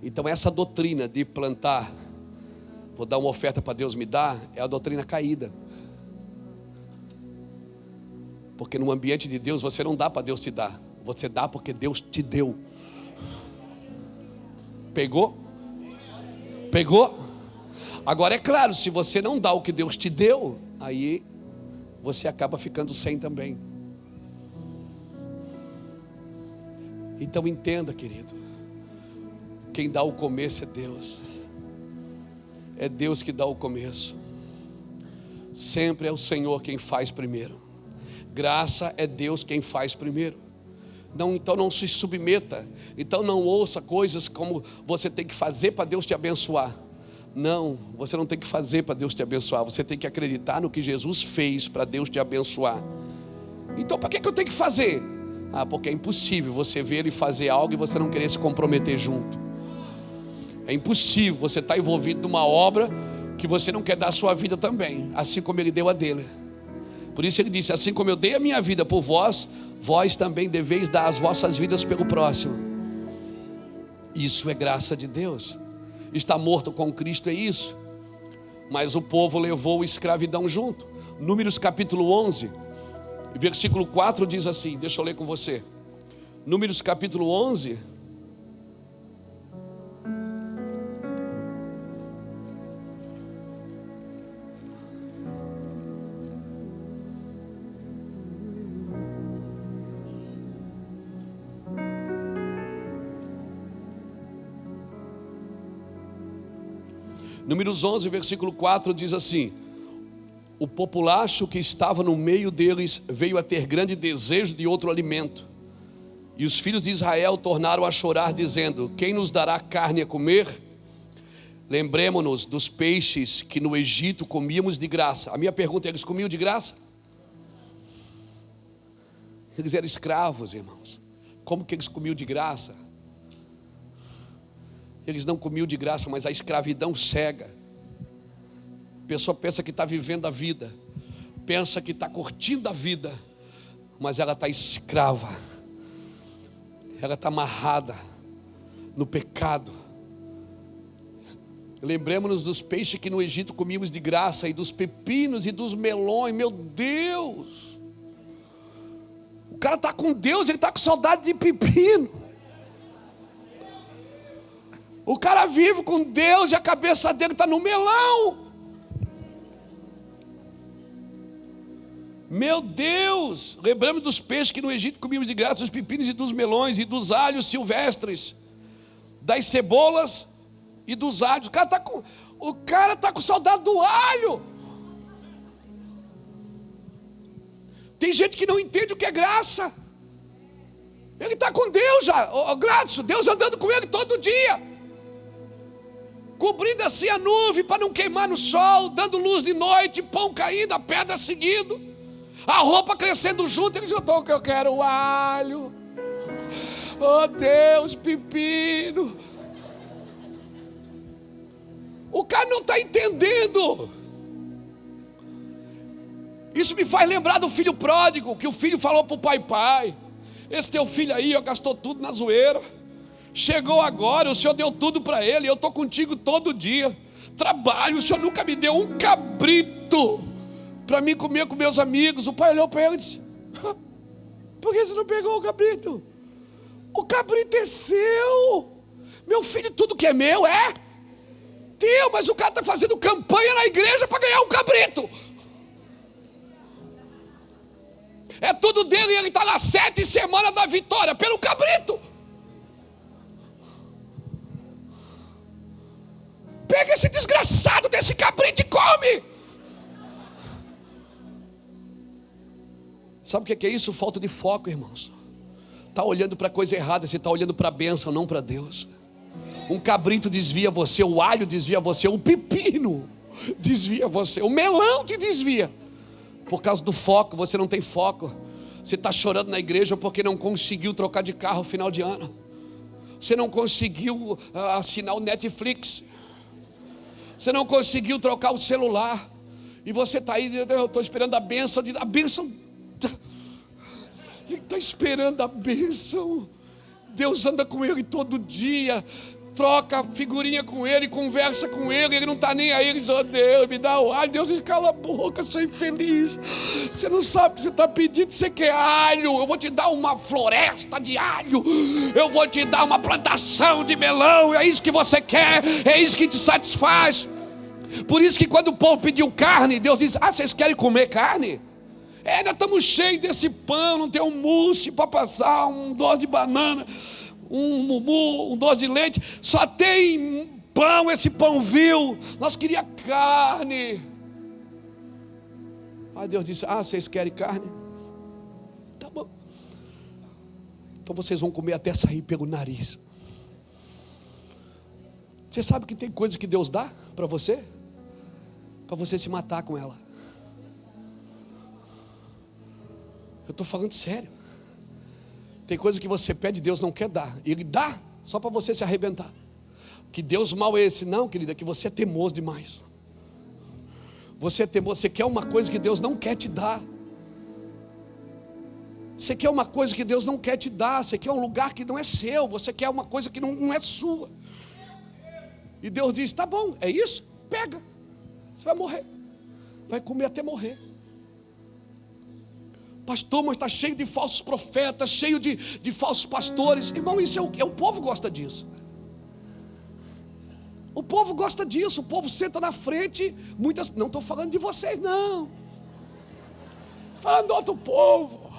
Então essa doutrina de plantar, vou dar uma oferta para Deus me dar, é a doutrina caída. Porque no ambiente de Deus você não dá para Deus te dar, você dá porque Deus te deu. Pegou? Pegou? Agora é claro, se você não dá o que Deus te deu, aí você acaba ficando sem também. Então entenda, querido, quem dá o começo é Deus. É Deus que dá o começo. Sempre é o Senhor quem faz primeiro. Graça é Deus quem faz primeiro. Não, então não se submeta. Então não ouça coisas como você tem que fazer para Deus te abençoar. Não, você não tem que fazer para Deus te abençoar. Você tem que acreditar no que Jesus fez para Deus te abençoar. Então para que eu tenho que fazer? Porque é impossível você ver Ele fazer algo e você não querer se comprometer junto. É impossível você estar envolvido numa obra que você não quer dar a sua vida também, assim como Ele deu a dele. Por isso Ele disse: assim como eu dei a minha vida por vós, vós também deveis dar as vossas vidas pelo próximo. Isso é graça de Deus. Está morto com Cristo é isso. Mas o povo levou a escravidão junto. Números capítulo 11, versículo 4 diz assim, deixa eu ler com você. Números capítulo 11, Números 11, versículo 4 diz assim: o populacho que estava no meio deles veio a ter grande desejo de outro alimento. E os filhos de Israel tornaram a chorar, dizendo: quem nos dará carne a comer? Lembremo-nos dos peixes que no Egito comíamos de graça. A minha pergunta é: eles comiam de graça? Eles eram escravos, irmãos. Como que eles comiam de graça? Eles não comiam de graça, mas a escravidão cega. A pessoa pensa que está vivendo a vida, pensa que está curtindo a vida, mas ela está escrava, ela está amarrada no pecado. Lembremos-nos dos peixes que no Egito comíamos de graça, e dos pepinos e dos melões. Meu Deus, o cara está com Deus, ele está com saudade de pepino. O cara vive com Deus e a cabeça dele está no melão. Meu Deus, lembramos dos peixes que no Egito comíamos de graça, dos pepinos e dos melões, e dos alhos silvestres, das cebolas e dos alhos. O cara está com saudade do alho. Tem gente que não entende o que é graça. Ele está com Deus já, Gladson, Deus andando com ele todo dia, cobrindo assim a nuvem para não queimar no sol, dando luz de noite, pão caindo, a pedra seguindo, a roupa crescendo junto. Ele diz: eu quero o alho, oh Deus, pepino. O cara não está entendendo. Isso me faz lembrar do filho pródigo, que o filho falou para o pai: esse teu filho aí, gastou tudo na zoeira, chegou agora, o Senhor deu tudo para ele, eu estou contigo todo dia, trabalho, o Senhor nunca me deu um cabrito para mim comer com meus amigos. O pai olhou para ele e disse: por que você não pegou o cabrito? O cabrito é seu, meu filho, tudo que é meu é teu, mas o cara está fazendo campanha na igreja para ganhar um cabrito. É tudo dele e ele está na 7ª semana da vitória pelo cabrito. Pega esse desgraçado desse cabrito e come. Sabe o que é isso? Falta de foco, irmãos. Está olhando para a coisa errada, você está olhando para a bênção, não para Deus. Um cabrito desvia você, o alho desvia você, o pepino desvia você, o melão te desvia. Por causa do foco, você não tem foco. Você está chorando na igreja porque não conseguiu trocar de carro no final de ano. Você não conseguiu assinar o Netflix. Você não conseguiu trocar o celular. E você está aí: eu estou esperando a bênção. A bênção. Ele está esperando a bênção. Deus anda com ele todo dia, troca figurinha com ele, conversa com ele, ele não está nem aí. Ele diz: oh Deus, me dá o alho. Deus diz: cala a boca, sou infeliz, você não sabe o que você está pedindo. Você quer alho? Eu vou te dar uma floresta de alho, eu vou te dar uma plantação de melão. É isso que você quer, é isso que te satisfaz. Por isso que quando o povo pediu carne, Deus diz: vocês querem comer carne? Nós estamos cheios desse pão, não tem um mousse para passar, um doce de banana, um mumu, um doce de leite, só tem pão, esse pão vil. Nós queríamos carne. Aí Deus disse: vocês querem carne? Tá bom. Então vocês vão comer até sair pelo nariz. Você sabe que tem coisa que Deus dá para você se matar com ela. Eu estou falando sério. Tem coisa que você pede, Deus não quer dar. Ele dá só para você se arrebentar. Que Deus mau é esse? Não, querida, que você é teimoso demais. Você é teimoso, você quer uma coisa que Deus não quer te dar. Você quer uma coisa que Deus não quer te dar. Você quer um lugar que não é seu. Você quer uma coisa que não é sua. E Deus diz: tá bom, é isso? Pega. Você vai morrer. Vai comer até morrer. Pastor, mas está cheio de falsos profetas, cheio de falsos pastores. Irmão, isso o povo gosta disso. O povo gosta disso. O povo senta na frente. Não estou falando de vocês, não. Falando do outro povo.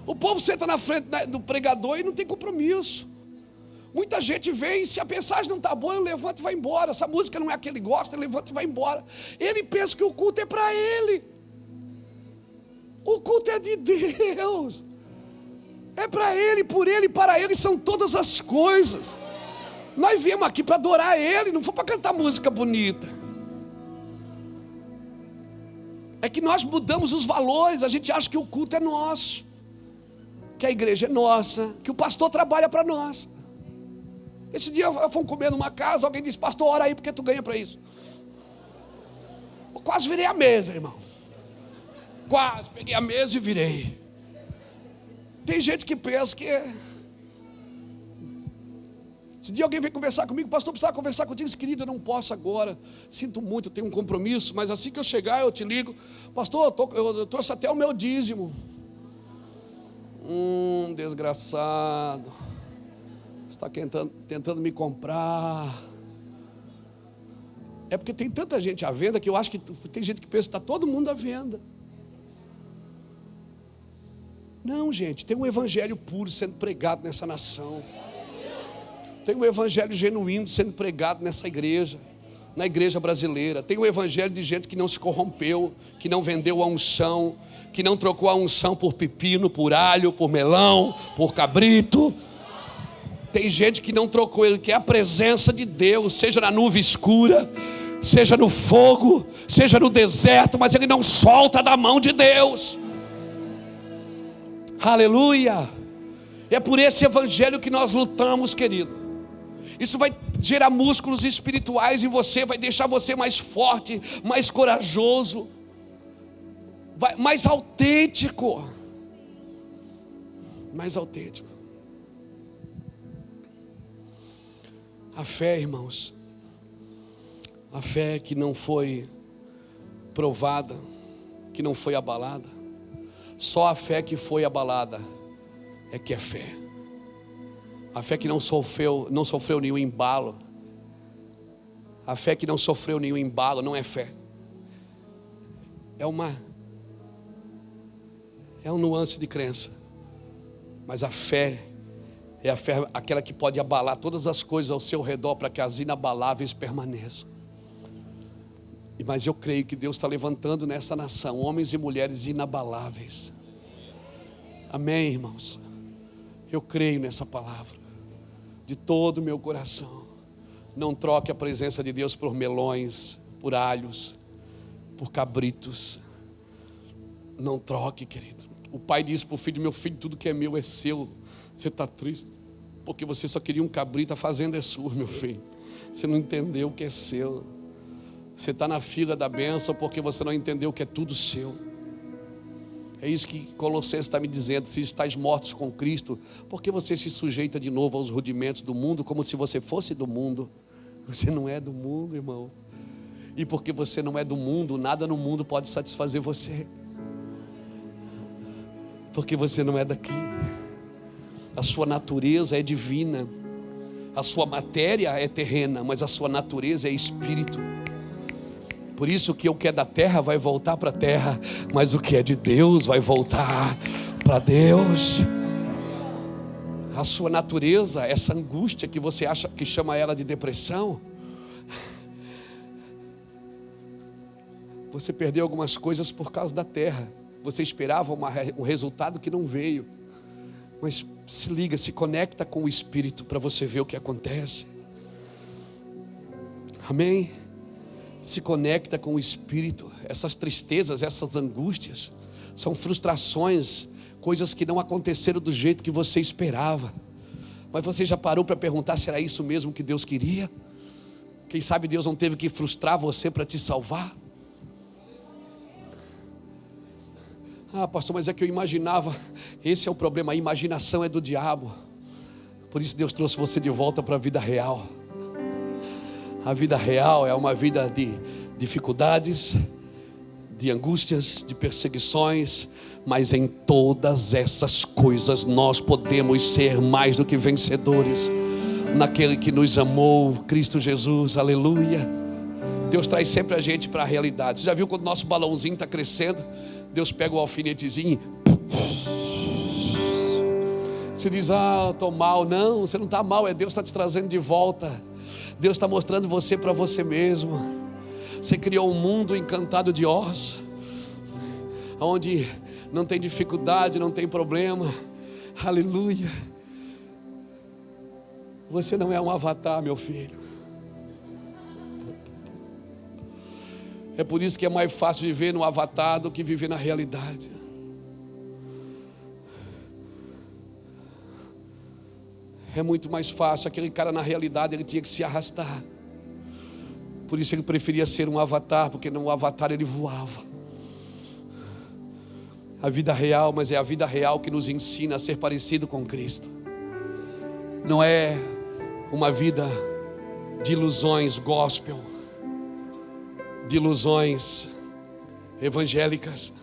O povo senta na frente do pregador e não tem compromisso. Muita gente vem, se a mensagem não está boa, eu levanto e vai embora. Essa música não é a que ele gosta, ele levanta e vai embora. Ele pensa que o culto é para ele. O culto é de Deus. É para Ele, por Ele, para Ele são todas as coisas. Nós viemos aqui para adorar Ele, não foi para cantar música bonita. É que nós mudamos os valores. A gente acha que o culto é nosso, que a igreja é nossa, que o pastor trabalha para nós. Esse dia fomos comer numa casa, alguém disse: pastor, ora aí porque tu ganha para isso. Eu quase virei a mesa, irmão. Quase, peguei a mesa e virei. Tem gente que pensa que Esse dia alguém veio conversar comigo: pastor, precisava conversar contigo. Eu disse: querido, eu não posso agora, sinto muito, eu tenho um compromisso, mas assim que eu chegar eu te ligo. Pastor, eu trouxe até o meu dízimo. Desgraçado, está tentando me comprar. É porque tem tanta gente à venda que eu acho que tem gente que pensa que está todo mundo à venda. Não, gente, tem um evangelho puro sendo pregado nessa nação. Tem um evangelho genuíno sendo pregado nessa igreja. na igreja brasileira. Tem o evangelho de gente que não se corrompeu, que não vendeu a unção, que não trocou a unção por pepino, por alho, por melão, por cabrito. Tem gente que não trocou, ele quer a presença de Deus, seja na nuvem escura, seja no fogo, seja no deserto, mas ele não solta da mão de Deus. Aleluia. É por esse evangelho que nós lutamos, querido. Isso vai gerar músculos espirituais em você, vai deixar você mais forte, mais corajoso, mais autêntico. Mais autêntico. A fé, irmãos, a fé que não foi provada, que não foi abalada, só a fé que foi abalada é que é fé. A fé que não sofreu nenhum embalo, a fé que não sofreu nenhum embalo não é fé. É um nuance de crença. Mas a fé é a fé, aquela que pode abalar todas as coisas ao seu redor para que as inabaláveis permaneçam. Mas eu creio que Deus está levantando nessa nação homens e mulheres inabaláveis. Amém, irmãos? Eu creio nessa palavra de todo o meu coração. Não troque a presença de Deus por melões, por alhos, por cabritos. Não troque, querido. O pai disse para o filho: meu filho, tudo que é meu é seu. Você está triste porque você só queria um cabrito, a fazenda é sua, meu filho. Você não entendeu o que é seu. Você está na fila da bênção porque você não entendeu que é tudo seu. É isso que Colossenses está me dizendo: se estáis mortos com Cristo, porque você se sujeita de novo aos rudimentos do mundo, como se você fosse do mundo. Você não é do mundo, irmão. E porque você não é do mundo, nada no mundo pode satisfazer você. Porque você não é daqui. A sua natureza é divina. A sua matéria é terrena, mas a sua natureza é espírito. Por isso que o que é da terra vai voltar para a terra, mas o que é de Deus vai voltar para Deus. A sua natureza, essa angústia que você acha que chama ela de depressão, você perdeu algumas coisas por causa da terra. Você esperava um resultado que não veio. Mas se liga, se conecta com o Espírito para você ver o que acontece. Amém? Se conecta com o Espírito. Essas tristezas, essas angústias são frustrações, coisas que não aconteceram do jeito que você esperava. Mas você já parou para perguntar se era isso mesmo que Deus queria? Quem sabe Deus não teve que frustrar você para te salvar? Ah, pastor, mas é que eu imaginava. Esse é o problema, a imaginação é do diabo. Por isso Deus trouxe você de volta para a vida real. A vida real é uma vida de dificuldades, de angústias, de perseguições, mas em todas essas coisas nós podemos ser mais do que vencedores naquele que nos amou, Cristo Jesus. Aleluia. Deus traz sempre a gente para a realidade. Você já viu quando o nosso balãozinho está crescendo? Deus pega o alfinetezinho, você diz: ah, estou mal. Não, você não está mal, é Deus que está te trazendo de volta. Deus está mostrando você para você mesmo. Você criou um mundo encantado de Oz, onde não tem dificuldade, não tem problema. Aleluia. Você não é um avatar, meu filho. É por isso que é mais fácil viver no avatar do que viver na realidade. É muito mais fácil. Aquele cara na realidade ele tinha que se arrastar. Por isso ele preferia ser um avatar, porque no avatar ele voava. A vida real, mas é a vida real que nos ensina a ser parecido com Cristo. Não é uma vida de ilusões gospel, de ilusões evangélicas,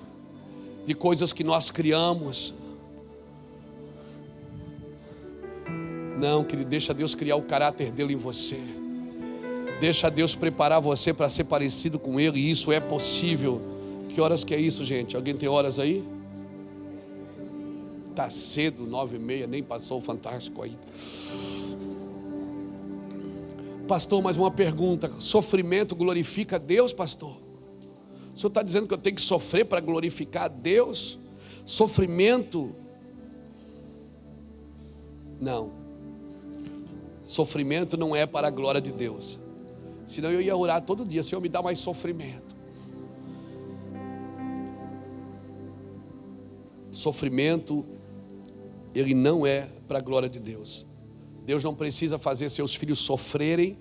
de coisas que nós criamos. Não, querido, deixa Deus criar o caráter dele em você. Deixa Deus preparar você para ser parecido com Ele, e isso é possível. Que horas que é isso, gente? Alguém tem horas aí? Está cedo, 9h30, nem passou o Fantástico ainda. Pastor, mas uma pergunta: sofrimento glorifica a Deus, pastor? O senhor está dizendo que eu tenho que sofrer para glorificar a Deus? Sofrimento? Não. Sofrimento não é para a glória de Deus. Senão eu ia orar todo dia: Senhor, me dá mais sofrimento. Sofrimento, ele não é para a glória de Deus. Deus não precisa fazer seus filhos sofrerem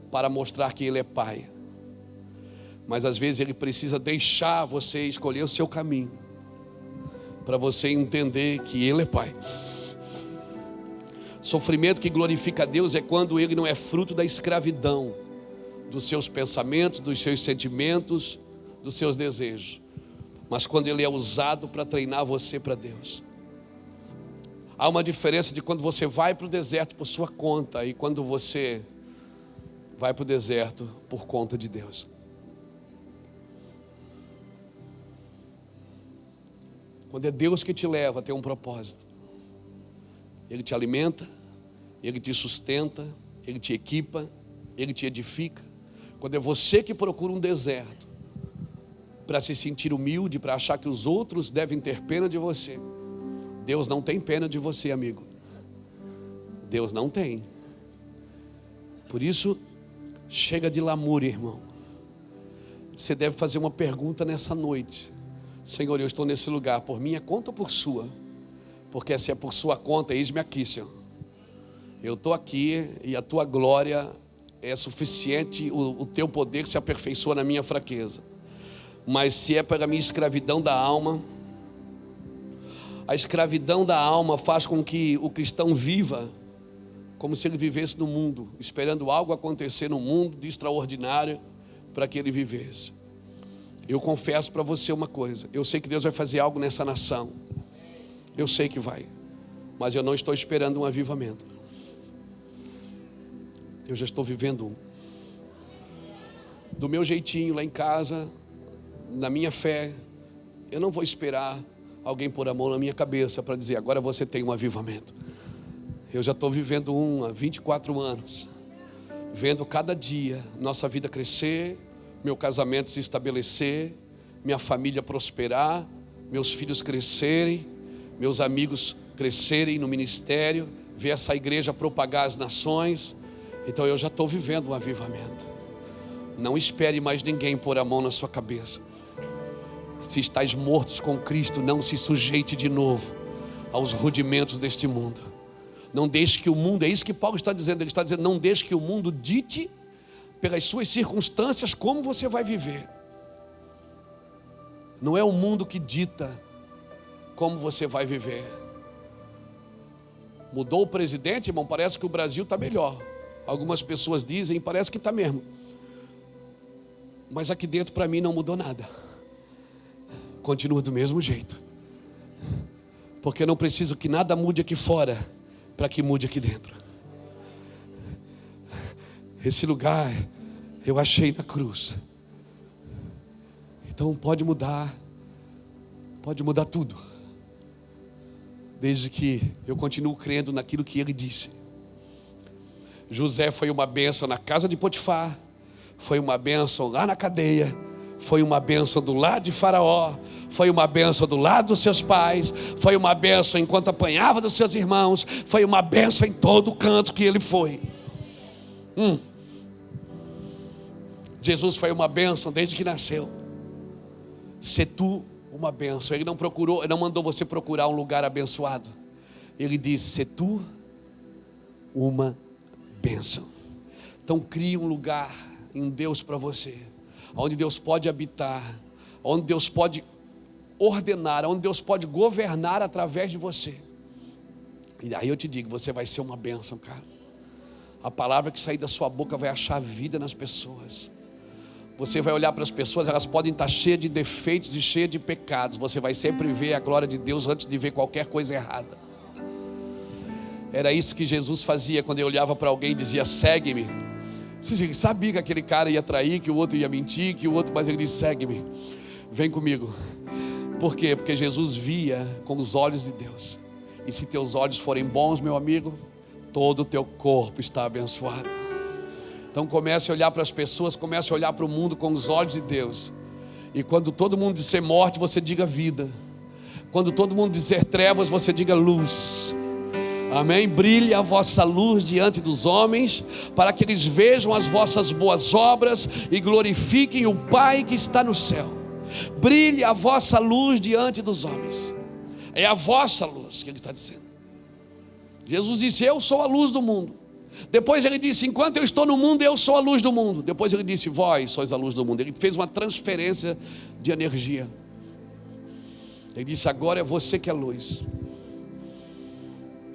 para mostrar que Ele é Pai. Mas às vezes Ele precisa deixar você escolher o seu caminho, para você entender que Ele é Pai. Sofrimento que glorifica a Deus é quando ele não é fruto da escravidão dos seus pensamentos, dos seus sentimentos, dos seus desejos, mas quando ele é usado para treinar você para Deus. Há uma diferença de quando você vai para o deserto por sua conta e quando você vai para o deserto por conta de Deus. Quando é Deus que te leva a ter um propósito, Ele te alimenta, Ele te sustenta, Ele te equipa, Ele te edifica. Quando é você que procura um deserto para se sentir humilde, para achar que os outros devem ter pena de você, Deus não tem pena de você, amigo. Deus não tem. Por isso, chega de lamúria, irmão. Você deve fazer uma pergunta nessa noite: Senhor, eu estou nesse lugar por minha conta ou por sua? Porque se é por sua conta, eis-me aqui, Senhor. Eu estou aqui e a tua glória é suficiente, o teu poder se aperfeiçoa na minha fraqueza. Mas se é para a minha escravidão da alma, a escravidão da alma faz com que o cristão viva como se ele vivesse no mundo, esperando algo acontecer no mundo de extraordinário para que ele vivesse. Eu confesso para você uma coisa: eu sei que Deus vai fazer algo nessa nação. Eu sei que vai, mas eu não estou esperando um avivamento. Eu já estou vivendo um. Do meu jeitinho lá em casa, na minha fé. Eu não vou esperar alguém pôr a mão na minha cabeça para dizer: agora você tem um avivamento. Eu já estou vivendo um há 24 anos. Vendo cada dia nossa vida crescer, meu casamento se estabelecer, minha família prosperar, meus filhos crescerem, meus amigos crescerem no ministério, ver essa igreja propagar as nações. Então eu já estou vivendo um avivamento. Não espere mais ninguém pôr a mão na sua cabeça. Se estáis mortos com Cristo, não se sujeite de novo aos rudimentos deste mundo. Não deixe que o mundo, é isso que Paulo está dizendo. Ele está dizendo: não deixe que o mundo dite pelas suas circunstâncias como você vai viver. Não é o mundo que dita como você vai viver. Mudou o presidente, irmão, parece que o Brasil está melhor. Algumas pessoas dizem, parece que está mesmo. Mas aqui dentro para mim não mudou nada. Continua do mesmo jeito. Porque eu não preciso que nada mude aqui fora para que mude aqui dentro. Esse lugar eu achei na cruz. Então pode mudar tudo, desde que eu continuo crendo naquilo que ele disse. José foi uma bênção na casa de Potifar, foi uma bênção lá na cadeia, foi uma bênção do lado de Faraó, foi uma bênção do lado dos seus pais, foi uma bênção enquanto apanhava dos seus irmãos, foi uma bênção em todo canto que ele foi. Jesus foi uma bênção desde que nasceu. Se tu uma bênção. Ele não mandou você procurar um lugar abençoado. Ele disse: se tu uma bênção. Então crie um lugar em Deus para você, onde Deus pode habitar, onde Deus pode ordenar, onde Deus pode governar através de você. E aí eu te digo, você vai ser uma bênção, cara. A palavra que sair da sua boca vai achar vida nas pessoas. Você vai olhar para as pessoas, elas podem estar cheias de defeitos e cheias de pecados. Você vai sempre ver a glória de Deus antes de ver qualquer coisa errada. Era isso que Jesus fazia quando ele olhava para alguém e dizia: segue-me. Você sabia que aquele cara ia trair, que o outro ia mentir, mas ele disse: segue-me, vem comigo. Por quê? Porque Jesus via com os olhos de Deus. E se teus olhos forem bons, meu amigo, todo o teu corpo está abençoado. Então comece a olhar para as pessoas, comece a olhar para o mundo com os olhos de Deus. E quando todo mundo disser morte, você diga vida. Quando todo mundo dizer trevas, você diga luz. Amém? Brilhe a vossa luz diante dos homens, para que eles vejam as vossas boas obras e glorifiquem o Pai que está no céu. Brilhe a vossa luz diante dos homens. É a vossa luz que ele está dizendo. Jesus disse: eu sou a luz do mundo. Depois ele disse: enquanto eu estou no mundo, eu sou a luz do mundo. Depois ele disse: vós sois a luz do mundo. Ele fez uma transferência de energia. Ele disse: agora é você que é luz.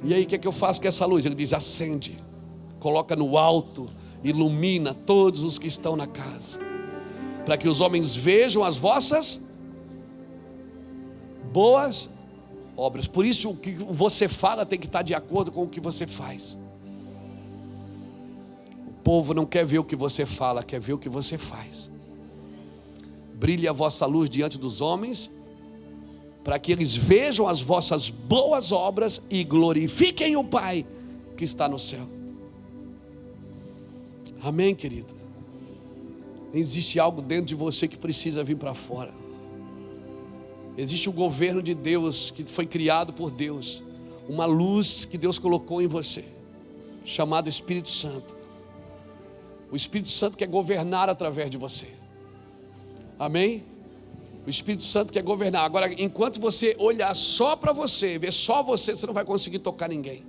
E aí o que é que eu faço com essa luz? Ele diz: acende, coloca no alto, ilumina todos os que estão na casa, para que os homens vejam as vossas boas obras. Por isso o que você fala tem que estar de acordo com o que você faz. O povo não quer ver o que você fala, quer ver o que você faz. Brilhe a vossa luz diante dos homens, para que eles vejam as vossas boas obras e glorifiquem o Pai que está no céu. Amém, querido? Existe algo dentro de você que precisa vir para fora. Existe o governo de Deus que foi criado por Deus, uma luz que Deus colocou em você, chamado Espírito Santo. O Espírito Santo quer governar através de você. Amém? O Espírito Santo quer governar. Agora, enquanto você olhar só para você, ver só você, você não vai conseguir tocar ninguém.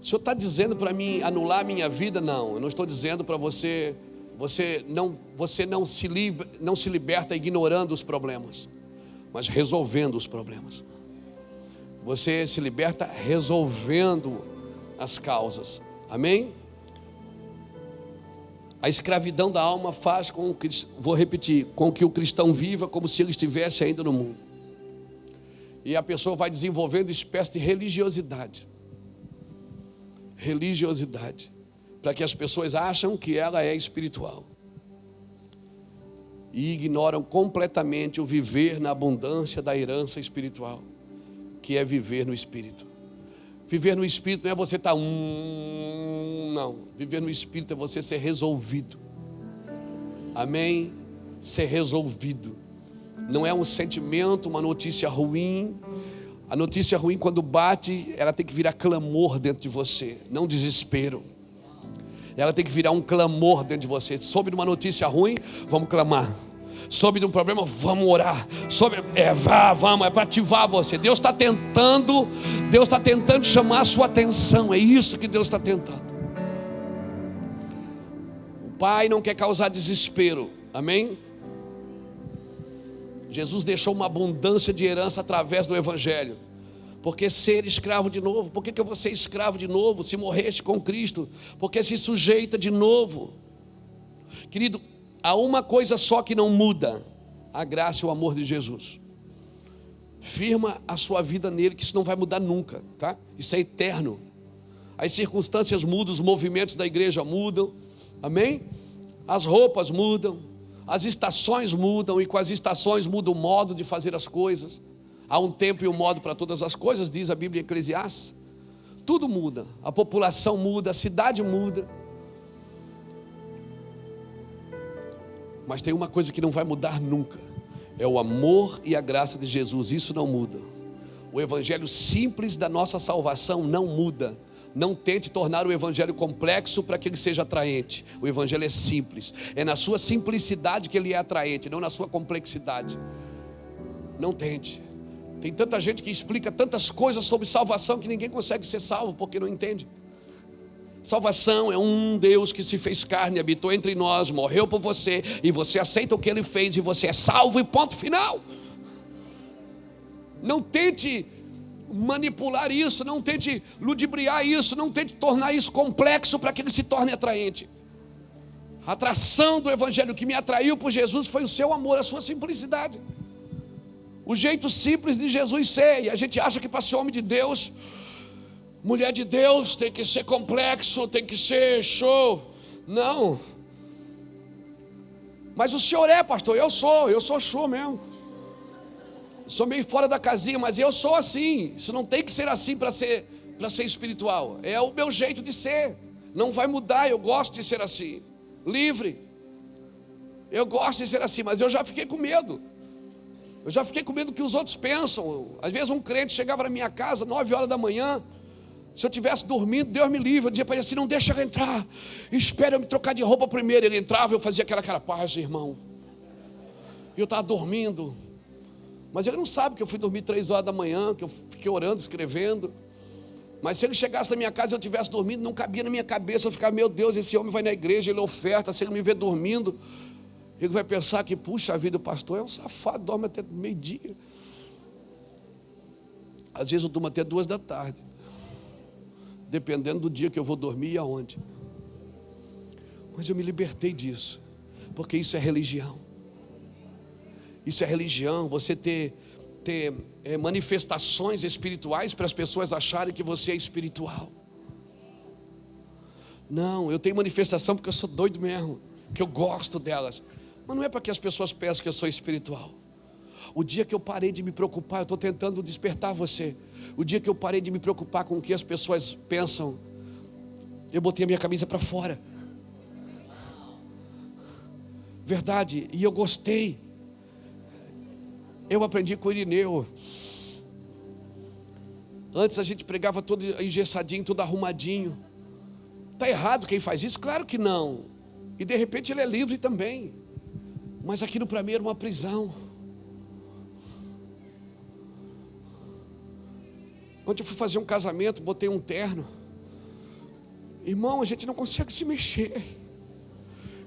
O Senhor está dizendo para mim anular a minha vida? Não, eu não estou dizendo para você. Você não se liberta ignorando os problemas, mas resolvendo os problemas. Você se liberta resolvendo as causas. Amém? A escravidão da alma faz com que, vou repetir, com que o cristão viva como se ele estivesse ainda no mundo. E a pessoa vai desenvolvendo espécie de religiosidade. Religiosidade. Para que as pessoas acham que ela é espiritual. E ignoram completamente o viver na abundância da herança espiritual, que é viver no Espírito. Viver no Espírito não é você estar não. Viver no Espírito é você ser resolvido. Amém? Ser resolvido. Não é um sentimento, uma notícia ruim. A notícia ruim, quando bate, ela tem que virar clamor dentro de você, não desespero. Ela tem que virar um clamor dentro de você. Soube de uma notícia ruim, vamos clamar. Soube de um problema, vamos orar. Vamos, é para ativar você. Deus está tentando chamar a sua atenção. É isso que Deus está tentando. O Pai não quer causar desespero. Amém? Jesus deixou uma abundância de herança através do Evangelho. Porque ser escravo de novo? Por que eu vou ser escravo de novo? Se morreste com Cristo, porque se sujeita de novo. Querido, há uma coisa só que não muda: a graça e o amor de Jesus. Firma a sua vida nele, que isso não vai mudar nunca, tá? Isso é eterno. As circunstâncias mudam, os movimentos da igreja mudam, amém? As roupas mudam, as estações mudam, e com as estações muda o modo de fazer as coisas. Há um tempo e um modo para todas as coisas, diz a Bíblia em Eclesiastes. Tudo muda, a população muda, a cidade muda. Mas tem uma coisa que não vai mudar nunca: é o amor e a graça de Jesus. Isso não muda. O evangelho simples da nossa salvação não muda. Não tente tornar o evangelho complexo para que ele seja atraente. O evangelho é simples. É na sua simplicidade que ele é atraente, não na sua complexidade. Não tente. Tem tanta gente que explica tantas coisas sobre salvação que ninguém consegue ser salvo porque não entende. Salvação é um Deus que se fez carne, habitou entre nós, morreu por você, e você aceita o que Ele fez, e você é salvo, e ponto final. Não tente manipular isso, não tente ludibriar isso, não tente tornar isso complexo para que ele se torne atraente. A atração do evangelho que me atraiu por Jesus foi o seu amor, a sua simplicidade. O jeito simples de Jesus ser. E a gente acha que para ser homem de Deus, mulher de Deus, tem que ser complexo, tem que ser show. Não. Mas o senhor é, pastor, eu sou show mesmo. Sou meio fora da casinha, mas eu sou assim. Isso não tem que ser assim para ser espiritual. É o meu jeito de ser. Não vai mudar, eu gosto de ser assim, livre. Eu gosto de ser assim, mas eu já fiquei com medo. Eu já fiquei com medo do que os outros pensam. Às vezes um crente chegava na minha casa 9 horas da manhã. Se eu estivesse dormindo, Deus me livre. Eu dizia para ele assim: não deixa eu entrar, espera eu me trocar de roupa primeiro. Ele entrava, eu fazia aquela cara, paz, irmão. E eu estava dormindo. Mas ele não sabe que eu fui dormir 3 horas da manhã, que eu fiquei orando, escrevendo. Mas se ele chegasse na minha casa e eu estivesse dormindo, não cabia na minha cabeça. Eu ficava, meu Deus, esse homem vai na igreja, ele oferta. Se ele me ver dormindo, ele vai pensar que, puxa vida, o pastor é um safado, dorme até meio-dia. Às vezes eu durmo até 2 da tarde, dependendo do dia que eu vou dormir e aonde. Mas eu me libertei disso, porque isso é religião. Isso é religião, você ter manifestações espirituais para as pessoas acharem que você é espiritual. Não, eu tenho manifestação porque eu sou doido mesmo, que eu gosto delas. Mas não é para que as pessoas pensem que eu sou espiritual. O dia que eu parei de me preocupar, eu estou tentando despertar você. O dia que eu parei de me preocupar com o que as pessoas pensam, eu botei a minha camisa para fora. Verdade, e eu gostei. Eu aprendi com o Irineu. Antes a gente pregava todo engessadinho, tudo arrumadinho. Está errado quem faz isso? Claro que não. E de repente ele é livre também. Mas aquilo para mim era uma prisão. Ontem eu fui fazer um casamento, botei um terno. Irmão, a gente não consegue se mexer.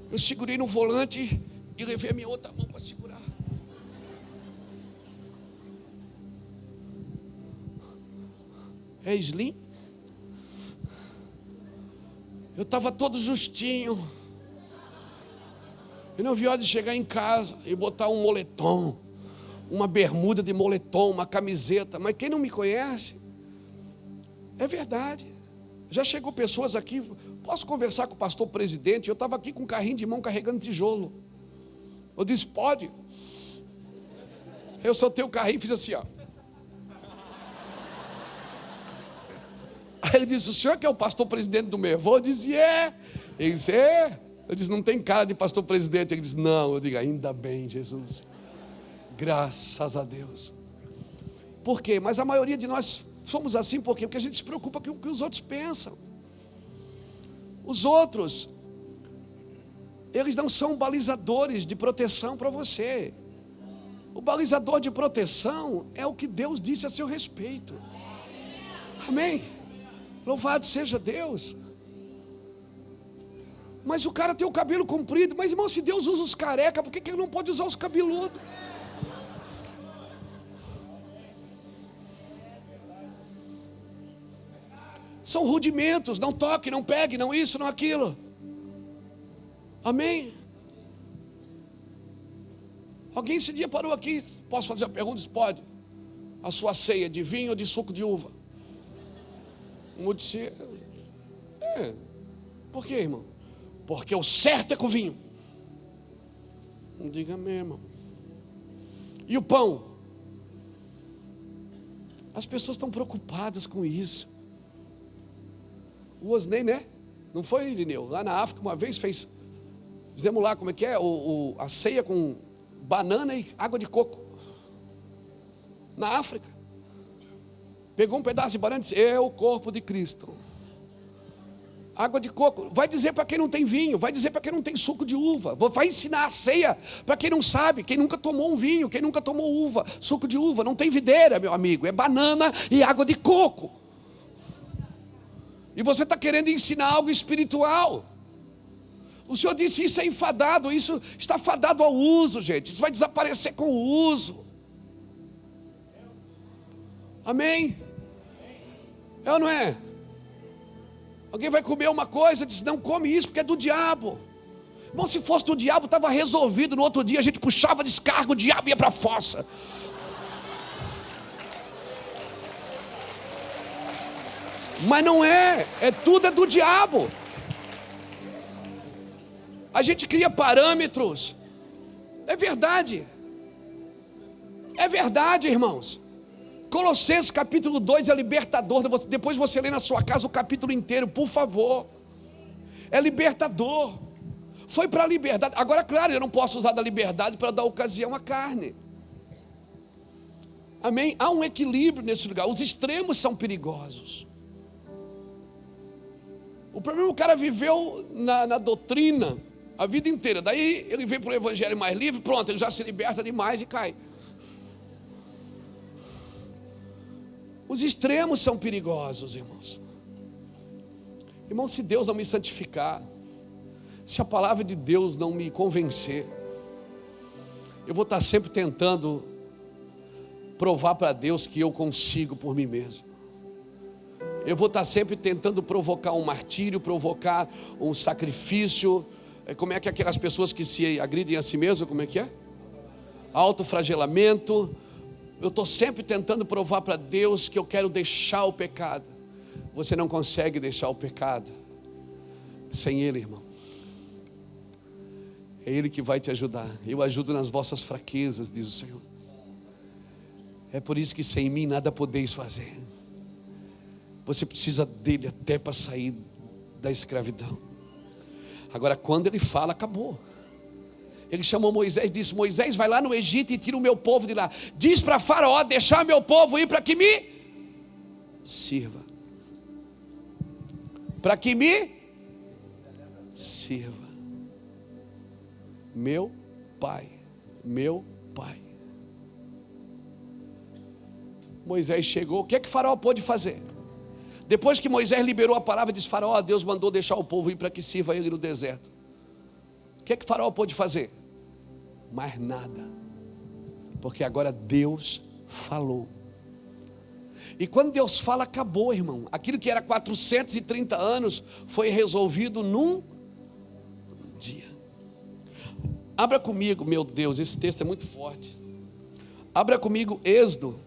Eu segurei no volante e levei a minha outra mão para segurar. É slim? Eu estava todo justinho. Eu não vi a hora de chegar em casa e botar um moletom, uma bermuda de moletom, uma camiseta. Mas quem não me conhece, é verdade. Já chegou pessoas aqui, posso conversar com o pastor presidente? Eu estava aqui com um carrinho de mão carregando tijolo. Eu disse, pode. Eu soltei o carrinho e fiz assim, ó. Aí ele disse, o senhor que é o pastor presidente do Mervô? Eu disse, é. Ele disse, é. Eu disse, não tem cara de pastor presidente. Ele disse, não. Eu digo, ainda bem, Jesus. Graças a Deus. Por quê? Mas a maioria de nós somos assim, por quê? Porque a gente se preocupa com o que os outros pensam. Os outros, eles não são balizadores de proteção para você. O balizador de proteção é o que Deus disse a seu respeito. Amém? Louvado seja Deus. Mas o cara tem o cabelo comprido. Mas irmão, se Deus usa os careca, por que ele não pode usar os cabeludos? São rudimentos, não toque, não pegue, não isso, não aquilo. Amém? Alguém esse dia parou aqui, posso fazer a pergunta? Pode. A sua ceia de vinho ou de suco de uva? Um disse, por que, irmão? Porque o certo é com vinho. Não diga amém, irmão. E o pão? As pessoas estão preocupadas com isso. O Osnei, né? Não foi, Irineu? Lá na África uma vez fizemos lá, como é que é? A ceia com banana e água de coco. Na África. Pegou um pedaço de banana e disse, é o corpo de Cristo. Água de coco. Vai dizer para quem não tem vinho, vai dizer para quem não tem suco de uva. Vai ensinar a ceia para quem não sabe, quem nunca tomou um vinho, quem nunca tomou uva, suco de uva. Não tem videira, meu amigo, é banana e água de coco. E você está querendo ensinar algo espiritual. O Senhor disse, isso é enfadado, isso está fadado ao uso, gente. Isso vai desaparecer com o uso. Amém? É ou não é? Alguém vai comer uma coisa e diz, não come isso porque é do diabo. Irmão, se fosse do diabo, estava resolvido. No outro dia a gente puxava descarga, o diabo ia para a fossa. Mas não é, tudo é do diabo. A gente cria parâmetros. É verdade, irmãos. Colossenses capítulo 2 é libertador. Depois você lê na sua casa o capítulo inteiro, por favor. É libertador. Foi para a liberdade. Agora, claro, eu não posso usar da liberdade para dar ocasião à carne. Amém? Há um equilíbrio nesse lugar. Os extremos são perigosos. O problema é que o cara viveu na doutrina a vida inteira. Daí ele vem para o evangelho mais livre, pronto, ele já se liberta demais e cai. Os extremos são perigosos, irmãos. Irmão, se Deus não me santificar, se a palavra de Deus não me convencer, eu vou estar sempre tentando provar para Deus que eu consigo por mim mesmo. Eu vou estar sempre tentando provocar um martírio, provocar um sacrifício. Como é que aquelas pessoas que se agridem a si mesmo, como é que é? Autoflagelamento. Eu estou sempre tentando provar para Deus que eu quero deixar o pecado. Você não consegue deixar o pecado sem Ele, irmão. É Ele que vai te ajudar. Eu ajudo nas vossas fraquezas, diz o Senhor. É por isso que sem mim nada podeis fazer. Você precisa dele até para sair da escravidão. Agora, quando ele fala, acabou. Ele chamou Moisés e disse: Moisés, vai lá no Egito e tira o meu povo de lá. Diz para Faraó deixar meu povo ir para que me sirva. Para que me sirva. Meu pai. Meu pai. Moisés chegou. O que é que Faraó pôde fazer? Depois que Moisés liberou a palavra, disse: Faraó, Deus mandou deixar o povo ir para que sirva ele no deserto. O que é que Faraó pôde fazer? Mais nada. Porque agora Deus falou. E quando Deus fala, acabou, irmão. Aquilo que era 430 anos foi resolvido num dia. Abra comigo, meu Deus, esse texto é muito forte. Abra comigo Êxodo.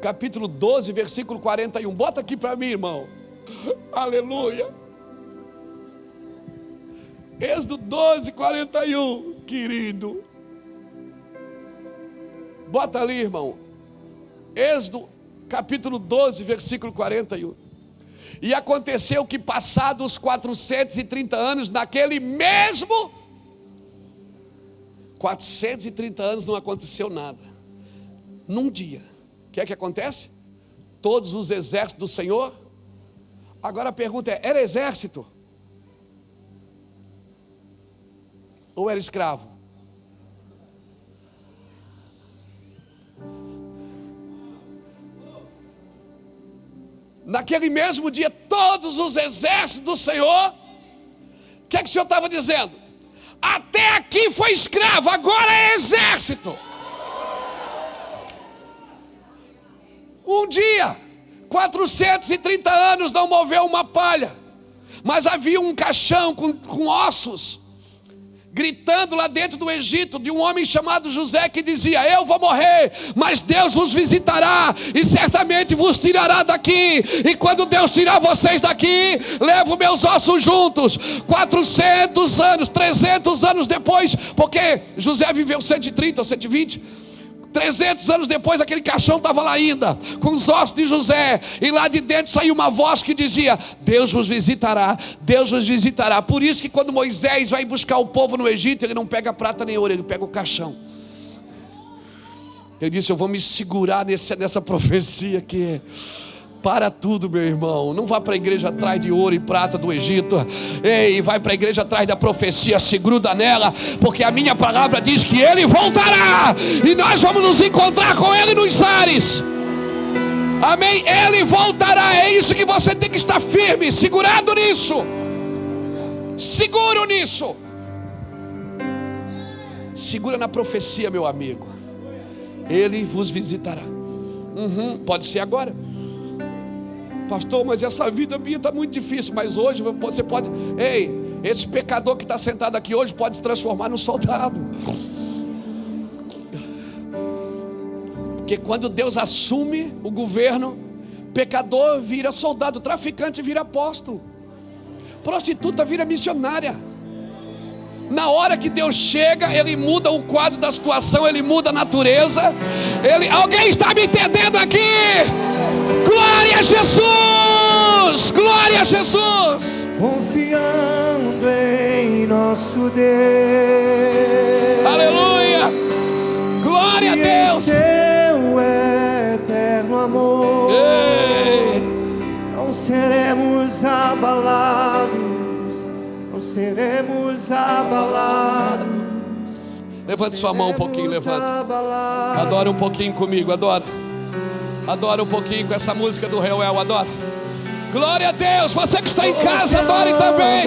Capítulo 12, versículo 41. Bota aqui para mim, irmão. Aleluia. Êxodo 12, 41, querido. Bota ali, irmão. Êxodo, capítulo 12, versículo 41. E aconteceu que passados 430 anos, naquele mesmo 430 anos não aconteceu nada. Num dia. O que é que acontece? Todos os exércitos do Senhor. Agora a pergunta é: era exército? Ou era escravo? Naquele mesmo dia, todos os exércitos do Senhor. O que é que o Senhor estava dizendo? Até aqui foi escravo, agora é exército. Um dia, 430 anos não moveu uma palha, mas havia um caixão com ossos, gritando lá dentro do Egito, de um homem chamado José, que dizia: eu vou morrer, mas Deus vos visitará, e certamente vos tirará daqui, e quando Deus tirar vocês daqui, levo meus ossos juntos. 400 anos, 300 anos depois, porque José viveu 130 ou 120, 300 anos depois, aquele caixão estava lá ainda, com os ossos de José, e lá de dentro saiu uma voz que dizia: Deus vos visitará, Deus vos visitará. Por isso que quando Moisés vai buscar o povo no Egito, ele não pega prata nem ouro, ele pega o caixão. Ele disse: eu vou me segurar nessa profecia aqui. Para tudo, meu irmão. Não vá para a igreja atrás de ouro e prata do Egito. Ei, vai para a igreja atrás da profecia. Se gruda nela, porque a minha palavra diz que Ele voltará, e nós vamos nos encontrar com Ele nos ares. Amém? Ele voltará. É isso que você tem que estar firme, segurado nisso. Seguro nisso. Segura na profecia, meu amigo. Ele vos visitará. Pode ser agora. Pastor, mas essa vida minha está muito difícil. Mas hoje você pode... Ei, esse pecador que está sentado aqui hoje pode se transformar num soldado. Porque quando Deus assume o governo, pecador vira soldado, traficante vira apóstolo, prostituta vira missionária, Na hora que Deus chega, Ele muda o quadro da situação, Ele muda a natureza. Alguém está me entendendo aqui? Glória a Jesus! Glória a Jesus! Confiando em nosso Deus. Aleluia! Glória a Deus! E em seu eterno amor. Ei. Não seremos abalados. Não seremos abalados. Levante sua mão um pouquinho, levanta. Adora um pouquinho comigo, adora. Adora um pouquinho com essa música do Reuel, adora. Glória a Deus, você que está em casa, adore também.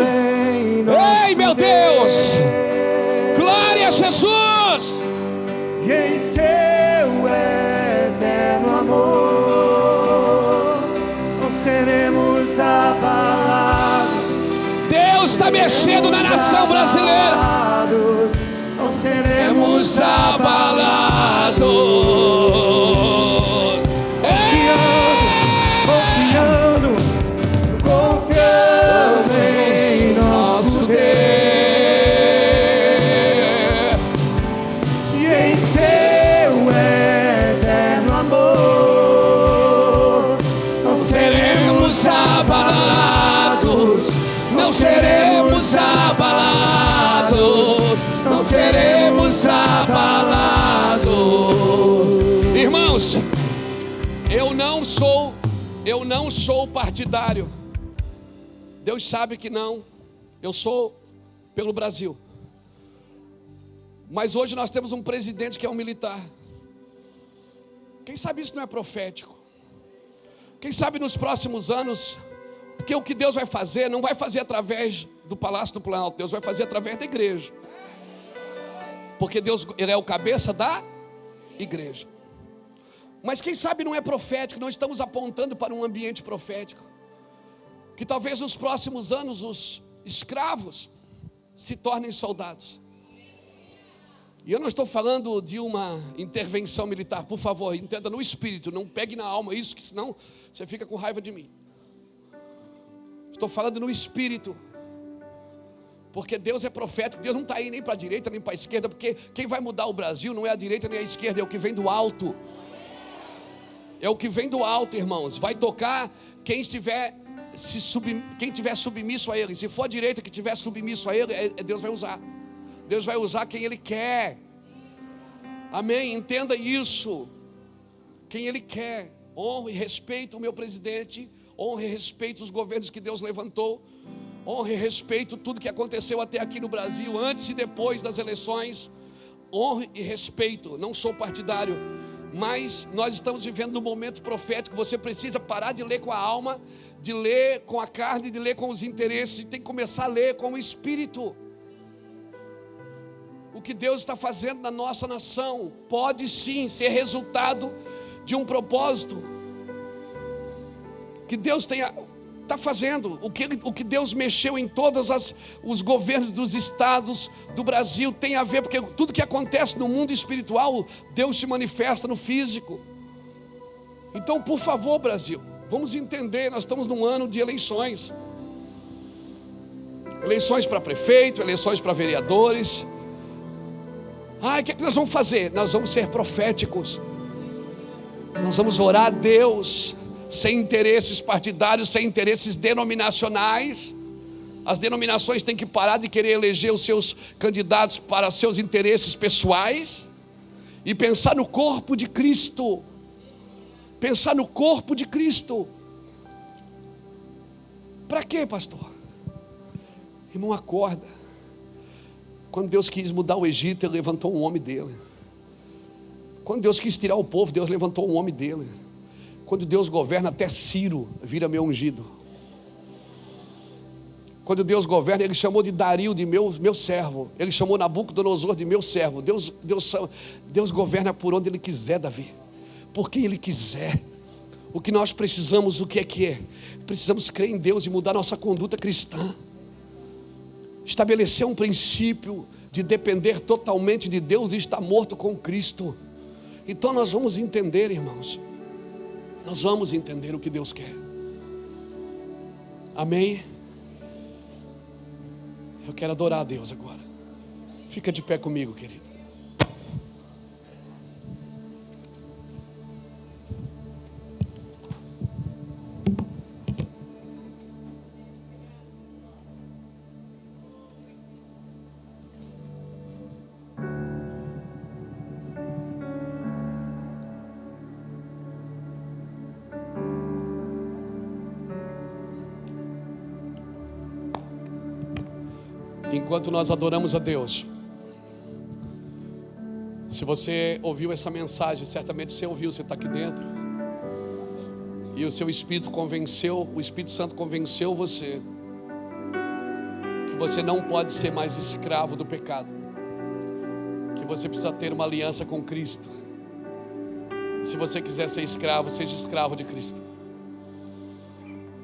Ei, meu Deus. Glória a Jesus. E em seu eterno amor não seremos abalados. Deus está mexendo na nação brasileira. Não seremos abalados. Confiando em nosso Deus. E em seu eterno amor não seremos abalados. Não seremos abalados. Não seremos abalados. Irmãos, eu não sou partidário. Deus sabe que não. Eu sou pelo Brasil. Mas hoje nós temos um presidente que é um militar. Quem sabe isso não é profético? Quem sabe nos próximos anos, porque o que Deus vai fazer, não vai fazer através do Palácio do Planalto, Deus vai fazer através da igreja. Porque Deus, Ele é o cabeça da igreja. Mas quem sabe não é profético, nós estamos apontando para um ambiente profético. Que talvez nos próximos anos os escravos se tornem soldados. E eu não estou falando de uma intervenção militar, por favor, entenda no espírito, não pegue na alma isso, que senão você fica com raiva de mim. Estou falando no espírito. Porque Deus é profético, Deus não está aí nem para a direita nem para a esquerda, porque quem vai mudar o Brasil não é a direita nem a esquerda, é o que vem do alto. É o que vem do alto, irmãos. Vai tocar quem estiver quem estiver submisso a Ele. Se for a direita que estiver submisso a Ele, Deus vai usar. Deus vai usar quem Ele quer. Amém? Entenda isso. Quem Ele quer. Honre e respeite o meu presidente. Honre e respeite os governos que Deus levantou. Honre e respeito tudo que aconteceu até aqui no Brasil, antes e depois das eleições. Honre e respeito. Não sou partidário, mas nós estamos vivendo num momento profético. Você precisa parar de ler com a alma, de ler com a carne, de ler com os interesses, e tem que começar a ler com o espírito. O que Deus está fazendo na nossa nação pode sim ser resultado de um propósito que Deus está fazendo. O que Deus mexeu em todos os governos dos estados do Brasil tem a ver, porque tudo que acontece no mundo espiritual, Deus se manifesta no físico. Então, por favor, Brasil, vamos entender, nós estamos num ano de eleições. Eleições para prefeito, eleições para vereadores. O que nós vamos fazer? Nós vamos ser proféticos. Nós vamos orar a Deus, sem interesses partidários, sem interesses denominacionais. As denominações têm que parar de querer eleger os seus candidatos para seus interesses pessoais e pensar no corpo de Cristo. Pensar no corpo de Cristo. Para quê, pastor? Irmão, acorda. Quando Deus quis mudar o Egito, Ele levantou um homem dele. Quando Deus quis tirar o povo, Deus levantou um homem dele. Quando Deus governa, até Ciro vira meu ungido. Quando Deus governa, Ele chamou de Dario de meu servo. Ele chamou Nabucodonosor de meu servo. Deus governa por onde Ele quiser, Davi. Por quem Ele quiser. O que nós precisamos, o que é? Precisamos crer em Deus e mudar nossa conduta cristã. Estabelecer um princípio de depender totalmente de Deus e estar morto com Cristo. Então nós vamos entender, irmãos. Nós vamos entender o que Deus quer. Amém? Eu quero adorar a Deus agora. Fica de pé comigo, querido. Enquanto nós adoramos a Deus, se você ouviu essa mensagem, certamente você ouviu, você está aqui dentro, e o seu Espírito convenceu, o Espírito Santo convenceu você, que você não pode ser mais escravo do pecado, que você precisa ter uma aliança com Cristo. Se você quiser ser escravo, seja escravo de Cristo.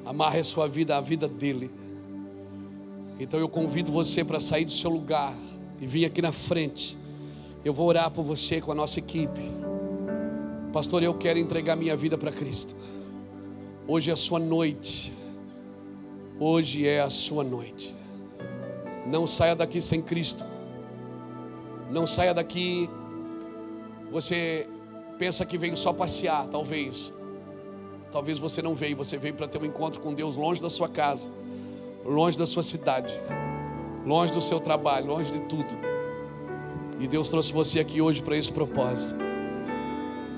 Amarre a sua vida à vida dele. Então eu convido você para sair do seu lugar e vir aqui na frente. Eu vou orar por você com a nossa equipe. Pastor, eu quero entregar minha vida para Cristo. Hoje é a sua noite. Hoje é a sua noite. Não saia daqui sem Cristo. Não saia daqui. Você pensa que veio só passear, talvez. Talvez você não veio. Você veio para ter um encontro com Deus longe da sua casa, longe da sua cidade, longe do seu trabalho, longe de tudo. E Deus trouxe você aqui hoje para esse propósito.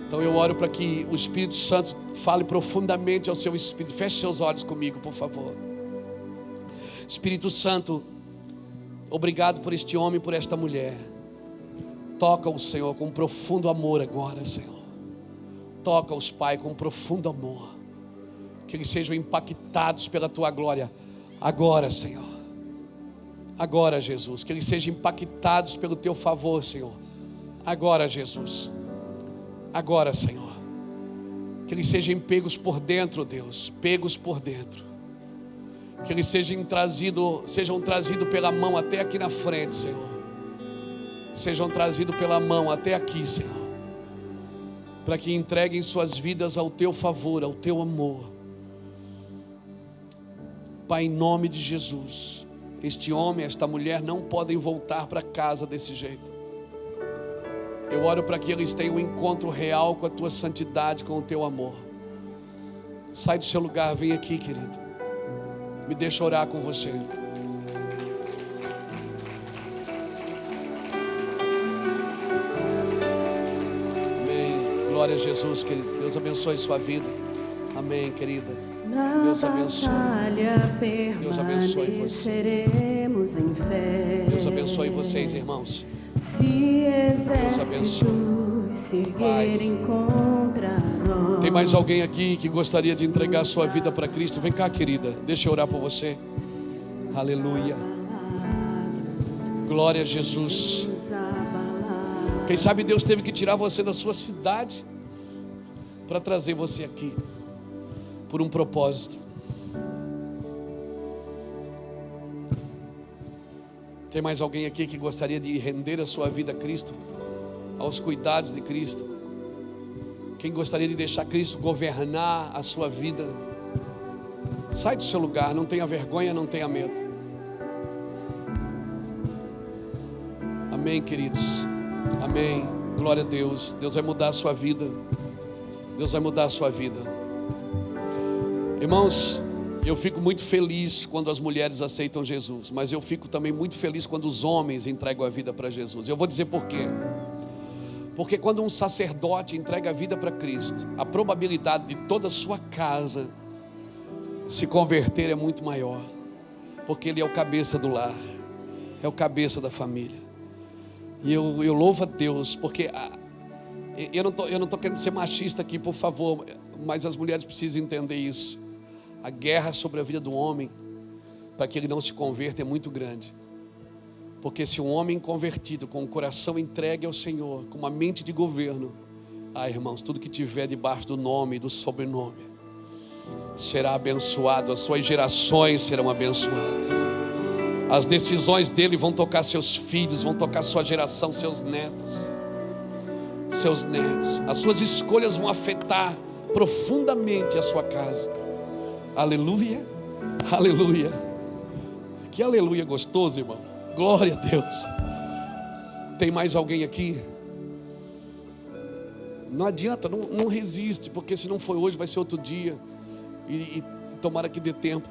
Então eu oro para que o Espírito Santo fale profundamente ao seu espírito. Feche seus olhos comigo, por favor. Espírito Santo, obrigado por este homem, por esta mulher. Toca-os, Senhor, com profundo amor agora, Senhor. Toca-os, Pai, com profundo amor. Que eles sejam impactados pela Tua glória agora, Senhor. Agora, Jesus. Que eles sejam impactados pelo Teu favor, Senhor. Agora, Jesus. Agora, Senhor. Que eles sejam pegos por dentro, Deus. Pegos por dentro. Que eles sejam trazidos pela mão até aqui na frente, Senhor. Sejam trazidos pela mão até aqui, Senhor. Para que entreguem suas vidas ao Teu favor, ao Teu amor. Pai, em nome de Jesus, este homem, esta mulher não podem voltar para casa desse jeito. Eu oro para que eles tenham um encontro real com a Tua santidade, com o Teu amor. Sai do seu lugar, vem aqui, querido. Me deixa orar com você. Amém. Glória a Jesus, querido. Deus abençoe sua vida. Amém, querida. Deus abençoe. Deus abençoe vocês. Deus abençoe vocês, irmãos. Deus abençoe. Paz. Tem mais alguém aqui que gostaria de entregar sua vida para Cristo? Vem cá, querida. Deixa eu orar por você. Aleluia. Glória a Jesus. Quem sabe Deus teve que tirar você da sua cidade para trazer você aqui por um propósito. Tem mais alguém aqui que gostaria de render a sua vida a Cristo, aos cuidados de Cristo? Quem gostaria de deixar Cristo governar a sua vida? Sai do seu lugar, não tenha vergonha, não tenha medo. Amém, queridos. Amém. Glória a Deus. Deus vai mudar a sua vida. Deus vai mudar a sua vida. Irmãos, eu fico muito feliz quando as mulheres aceitam Jesus, mas eu fico também muito feliz quando os homens entregam a vida para Jesus. Eu vou dizer por quê. Porque quando um sacerdote entrega a vida para Cristo, a probabilidade de toda a sua casa se converter é muito maior, porque ele é o cabeça do lar, é o cabeça da família. E eu louvo a Deus, porque eu não estou querendo ser machista aqui, por favor, mas as mulheres precisam entender isso. A guerra sobre a vida do homem, para que ele não se converta, é muito grande. Porque se um homem convertido, com o coração entregue ao Senhor, com uma mente de governo, irmãos, tudo que tiver debaixo do nome e do sobrenome será abençoado, as suas gerações serão abençoadas. As decisões dele vão tocar seus filhos, vão tocar sua geração, seus netos. As suas escolhas vão afetar profundamente a sua casa. Aleluia, aleluia. Que aleluia gostoso, irmão. Glória a Deus. Tem mais alguém aqui? Não adianta, não resiste, porque se não foi hoje, vai ser outro dia. E tomara que dê tempo.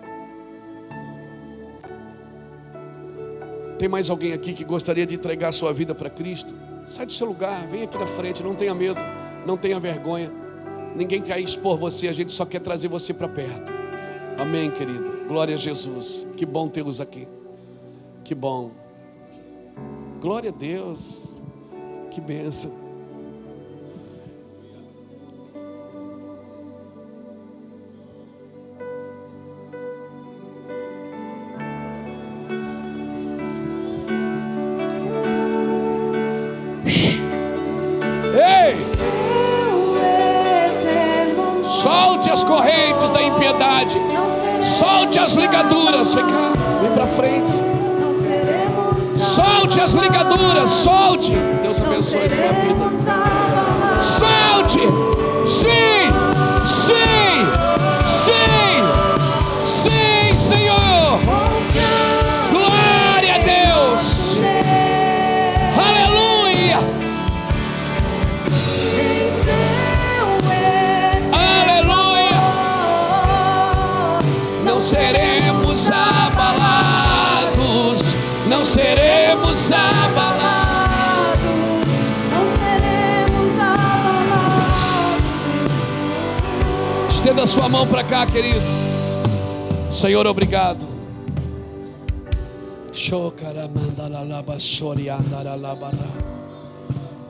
Tem mais alguém aqui que gostaria de entregar a sua vida para Cristo? Sai do seu lugar, vem aqui na frente, não tenha medo, não tenha vergonha. Ninguém quer expor você, a gente só quer trazer você para perto. Amém, querido. Glória a Jesus. Que bom tê-los aqui. Que bom. Glória a Deus. Que bênção. Ei! Solte as correntes da impiedade. Solte as ligaduras. Vem cá, vem pra frente. Solte as ligaduras. Solte. Deus abençoe a sua vida. Solte. Sim, sim, sim, sim, Senhor. Glória a Deus. Aleluia. Aleluia. Não seremos abalados. Não seremos abalados. Não seremos abalados. Estenda a sua mão para cá, querido. Senhor, obrigado.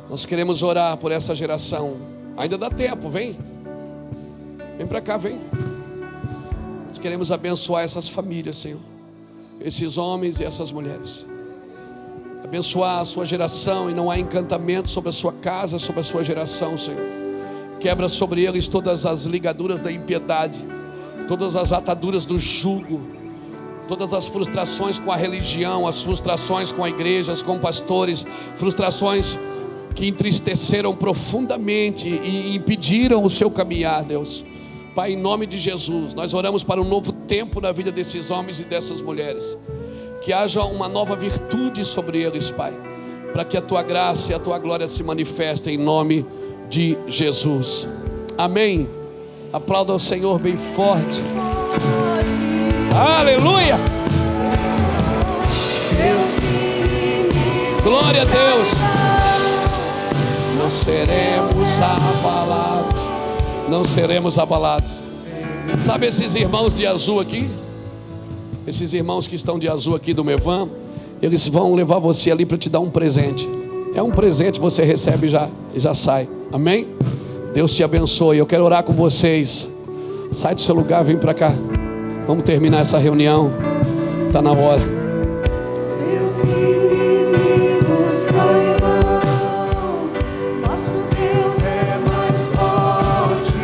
Nós queremos orar por essa geração. Ainda dá tempo, vem. Vem para cá, vem. Nós queremos abençoar essas famílias, Senhor. Esses homens e essas mulheres. Abençoar a sua geração. E não há encantamento sobre a sua casa, sobre a sua geração, Senhor. Quebra sobre eles todas as ligaduras da impiedade, todas as ataduras do jugo, todas as frustrações com a religião, as frustrações com a igreja, com pastores, frustrações que entristeceram profundamente e impediram o seu caminhar, Deus. Pai, em nome de Jesus, nós oramos para um novo tempo na vida desses homens e dessas mulheres. Que haja uma nova virtude sobre eles, Pai, para que a Tua graça e a Tua glória se manifestem em nome de Jesus. Amém. Aplauda ao Senhor bem forte. Aleluia. Glória a Deus. Não seremos abalados. Não seremos abalados. Sabe esses irmãos de azul aqui? Esses irmãos que estão de azul aqui do Mevan, eles vão levar você ali para te dar um presente. É um presente, você recebe e já sai. Amém? Deus te abençoe. Eu quero orar com vocês. Sai do seu lugar, vem para cá. Vamos terminar essa reunião. Está na hora. Seus inimigos cairão. Nosso Deus é mais forte.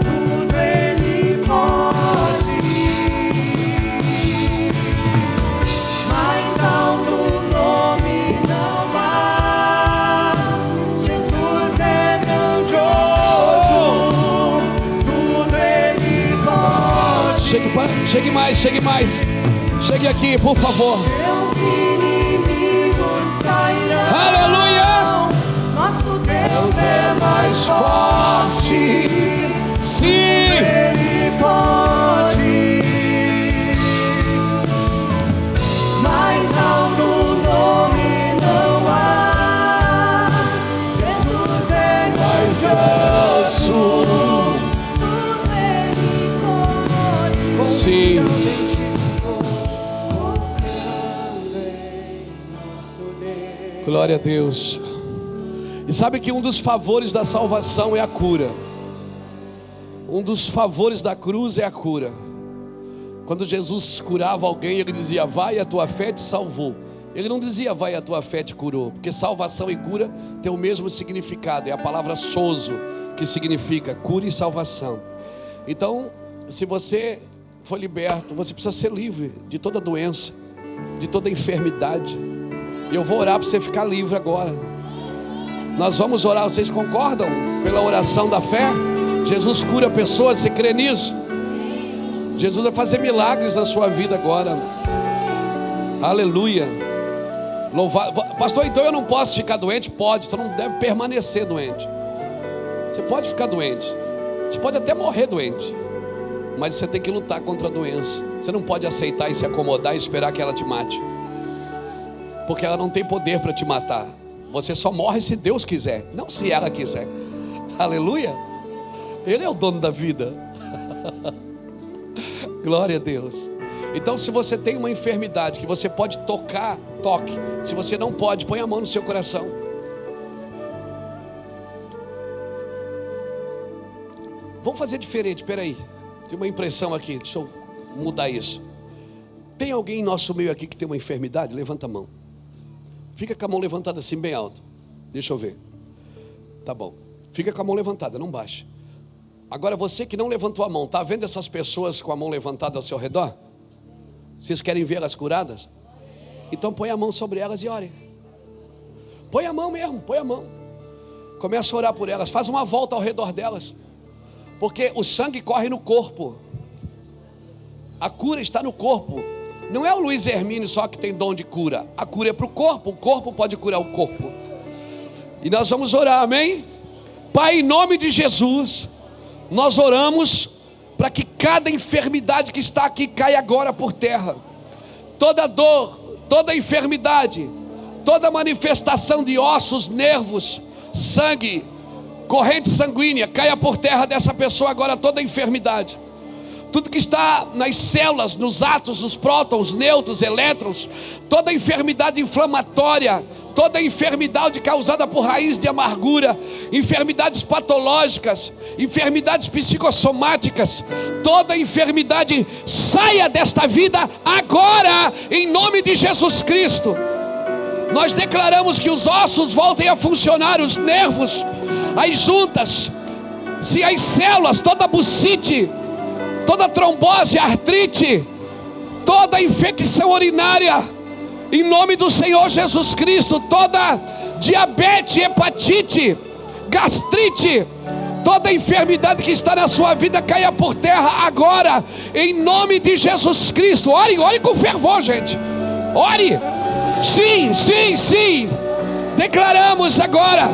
Tudo Ele pode. Mais alto nome não há. Jesus é grandioso. Tudo Ele pode. Chegue mais, chegue mais. Chegue aqui, por favor. Seus inimigos cairão. Aleluia. Nosso Deus é mais forte. Sim. Ele pode. Mais alto nome não há. Jesus é grandioso. Tudo Ele pode. Sim. Glória a Deus. E sabe que um dos favores da salvação é a cura. Um dos favores da cruz é a cura. Quando Jesus curava alguém, ele dizia: vai, a tua fé te salvou. Ele não dizia: vai, a tua fé te curou. Porque salvação e cura tem o mesmo significado. É a palavra sozo, que significa cura e salvação. Então, se você foi liberto, você precisa ser livre de toda doença, de toda enfermidade. E eu vou orar para você ficar livre agora. Nós vamos orar, vocês concordam? Pela oração da fé. Jesus cura pessoas, você crê nisso? Jesus vai fazer milagres na sua vida agora. Aleluia. Louvado. Pastor, então eu não posso ficar doente? Pode, você não deve permanecer doente. Você pode ficar doente, você pode até morrer doente, mas você tem que lutar contra a doença. Você não pode aceitar e se acomodar e esperar que ela te mate, porque ela não tem poder para te matar. Você só morre se Deus quiser, não se ela quiser. Aleluia. Ele é o dono da vida. Glória a Deus. Então, se você tem uma enfermidade que você pode tocar, toque. Se você não pode, põe a mão no seu coração. Vamos fazer diferente, peraí. Tem uma impressão aqui, deixa eu mudar isso. Tem alguém em nosso meio aqui que tem uma enfermidade? Levanta a mão. Fica com a mão levantada assim bem alto. Deixa eu ver. Tá bom. Fica com a mão levantada, não baixe. Agora você que não levantou a mão, está vendo essas pessoas com a mão levantada ao seu redor? Vocês querem ver elas curadas? Então põe a mão sobre elas e ore. Põe a mão mesmo, põe a mão. Começa a orar por elas, faz uma volta ao redor delas. Porque o sangue corre no corpo. A cura está no corpo. Não é o Luiz Hermínio só que tem dom de cura. A cura é para o corpo pode curar o corpo. E nós vamos orar, amém? Pai, em nome de Jesus, nós oramos para que cada enfermidade que está aqui caia agora por terra. Toda dor, toda enfermidade, toda manifestação de ossos, nervos, sangue, corrente sanguínea, caia por terra dessa pessoa agora, toda enfermidade. Tudo que está nas células, nos átomos, nos prótons, nêutrons, elétrons, toda enfermidade inflamatória, toda enfermidade causada por raiz de amargura, enfermidades patológicas, enfermidades psicossomáticas, toda enfermidade saia desta vida agora, em nome de Jesus Cristo. Nós declaramos que os ossos voltem a funcionar, os nervos, as juntas, se as células, toda bucite, toda trombose, artrite, toda infecção urinária, em nome do Senhor Jesus Cristo, toda diabetes, hepatite, gastrite, toda enfermidade que está na sua vida caia por terra agora, em nome de Jesus Cristo. Ore, ore com fervor, gente. Ore. Sim, sim, sim. Declaramos agora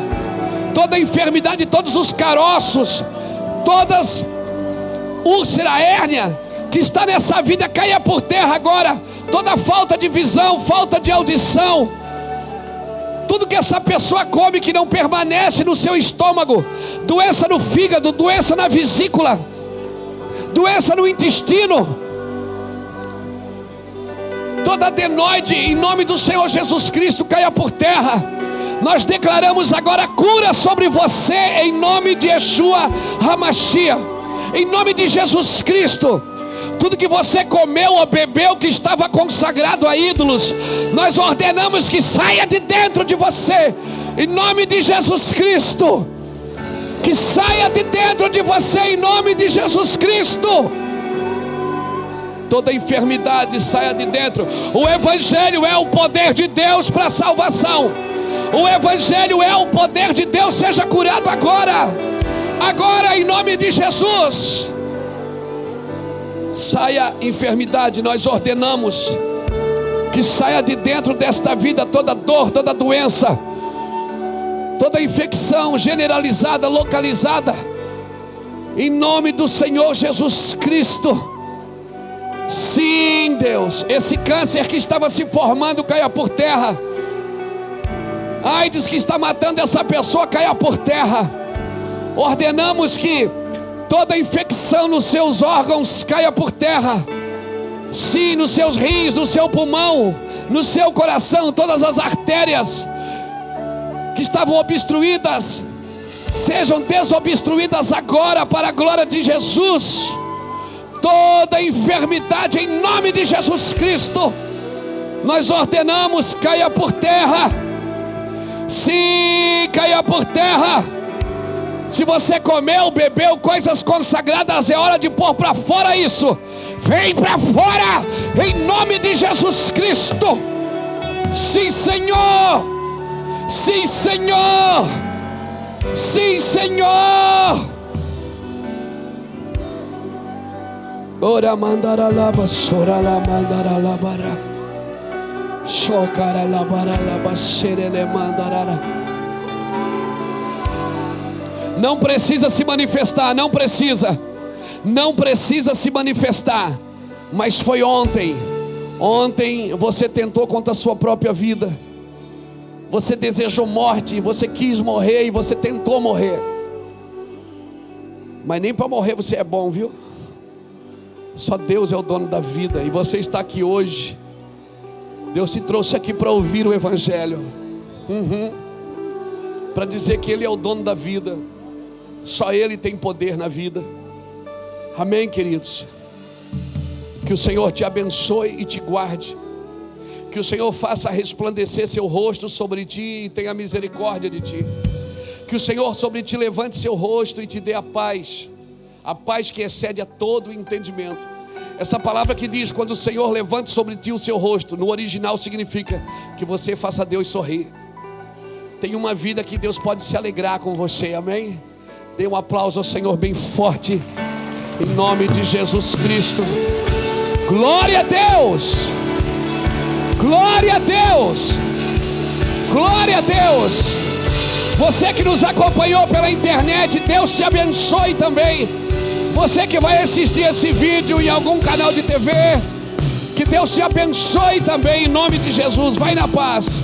toda enfermidade, todos os caroços, todas úlcera, hérnia que está nessa vida caia por terra agora. Toda falta de visão, falta de audição, tudo que essa pessoa come que não permanece no seu estômago, doença no fígado, doença na vesícula, doença no intestino, toda adenoide, em nome do Senhor Jesus Cristo, caia por terra. Nós declaramos agora cura sobre você, em nome de Yeshua HaMashiach, em nome de Jesus Cristo. Tudo que você comeu ou bebeu que estava consagrado a ídolos, nós ordenamos que saia de dentro de você, em nome de Jesus Cristo. Que saia de dentro de você, em nome de Jesus Cristo. Toda enfermidade saia de dentro. O Evangelho é o poder de Deus para a salvação. O Evangelho é o poder de Deus. Seja curado agora. Agora, em nome de Jesus. Saia enfermidade, nós ordenamos que saia de dentro desta vida toda dor, toda doença, toda infecção generalizada, localizada, em nome do Senhor Jesus Cristo. Sim, Deus, esse câncer que estava se formando caia por terra. AIDS que está matando essa pessoa caia por terra. Ordenamos que toda infecção nos seus órgãos caia por terra. Sim, nos seus rins, no seu pulmão, no seu coração, todas as artérias que estavam obstruídas sejam desobstruídas agora para a glória de Jesus. Toda enfermidade, em nome de Jesus Cristo, nós ordenamos caia por terra. Sim, caia por terra. Se você comeu, bebeu coisas consagradas, é hora de pôr para fora isso. Vem para fora, em nome de Jesus Cristo. Sim, Senhor. Sim, Senhor. Sim, Senhor. Ora mandaralaba, sorala mandaralabara. Não precisa se manifestar, não precisa se manifestar. Mas foi ontem você tentou contra a sua própria vida. Você desejou morte, você quis morrer e você tentou morrer. Mas nem para morrer você é bom, viu? Só Deus é o dono da vida. E você está aqui hoje. Deus te trouxe aqui para ouvir o Evangelho, para dizer que Ele é o dono da vida. Só Ele tem poder na vida. Amém, queridos? Que o Senhor te abençoe e te guarde. Que o Senhor faça resplandecer seu rosto sobre ti e tenha misericórdia de ti. Que o Senhor sobre ti levante seu rosto e te dê a paz que excede a todo entendimento. Essa palavra que diz, quando o Senhor levante sobre ti o seu rosto, no original significa que você faça Deus sorrir. Tem uma vida que Deus pode se alegrar com você, amém? Dê um aplauso ao Senhor bem forte, em nome de Jesus Cristo. Glória a Deus! Glória a Deus! Glória a Deus! Você que nos acompanhou pela internet, Deus te abençoe também. Você que vai assistir esse vídeo em algum canal de TV, que Deus te abençoe também em nome de Jesus. Vai na paz.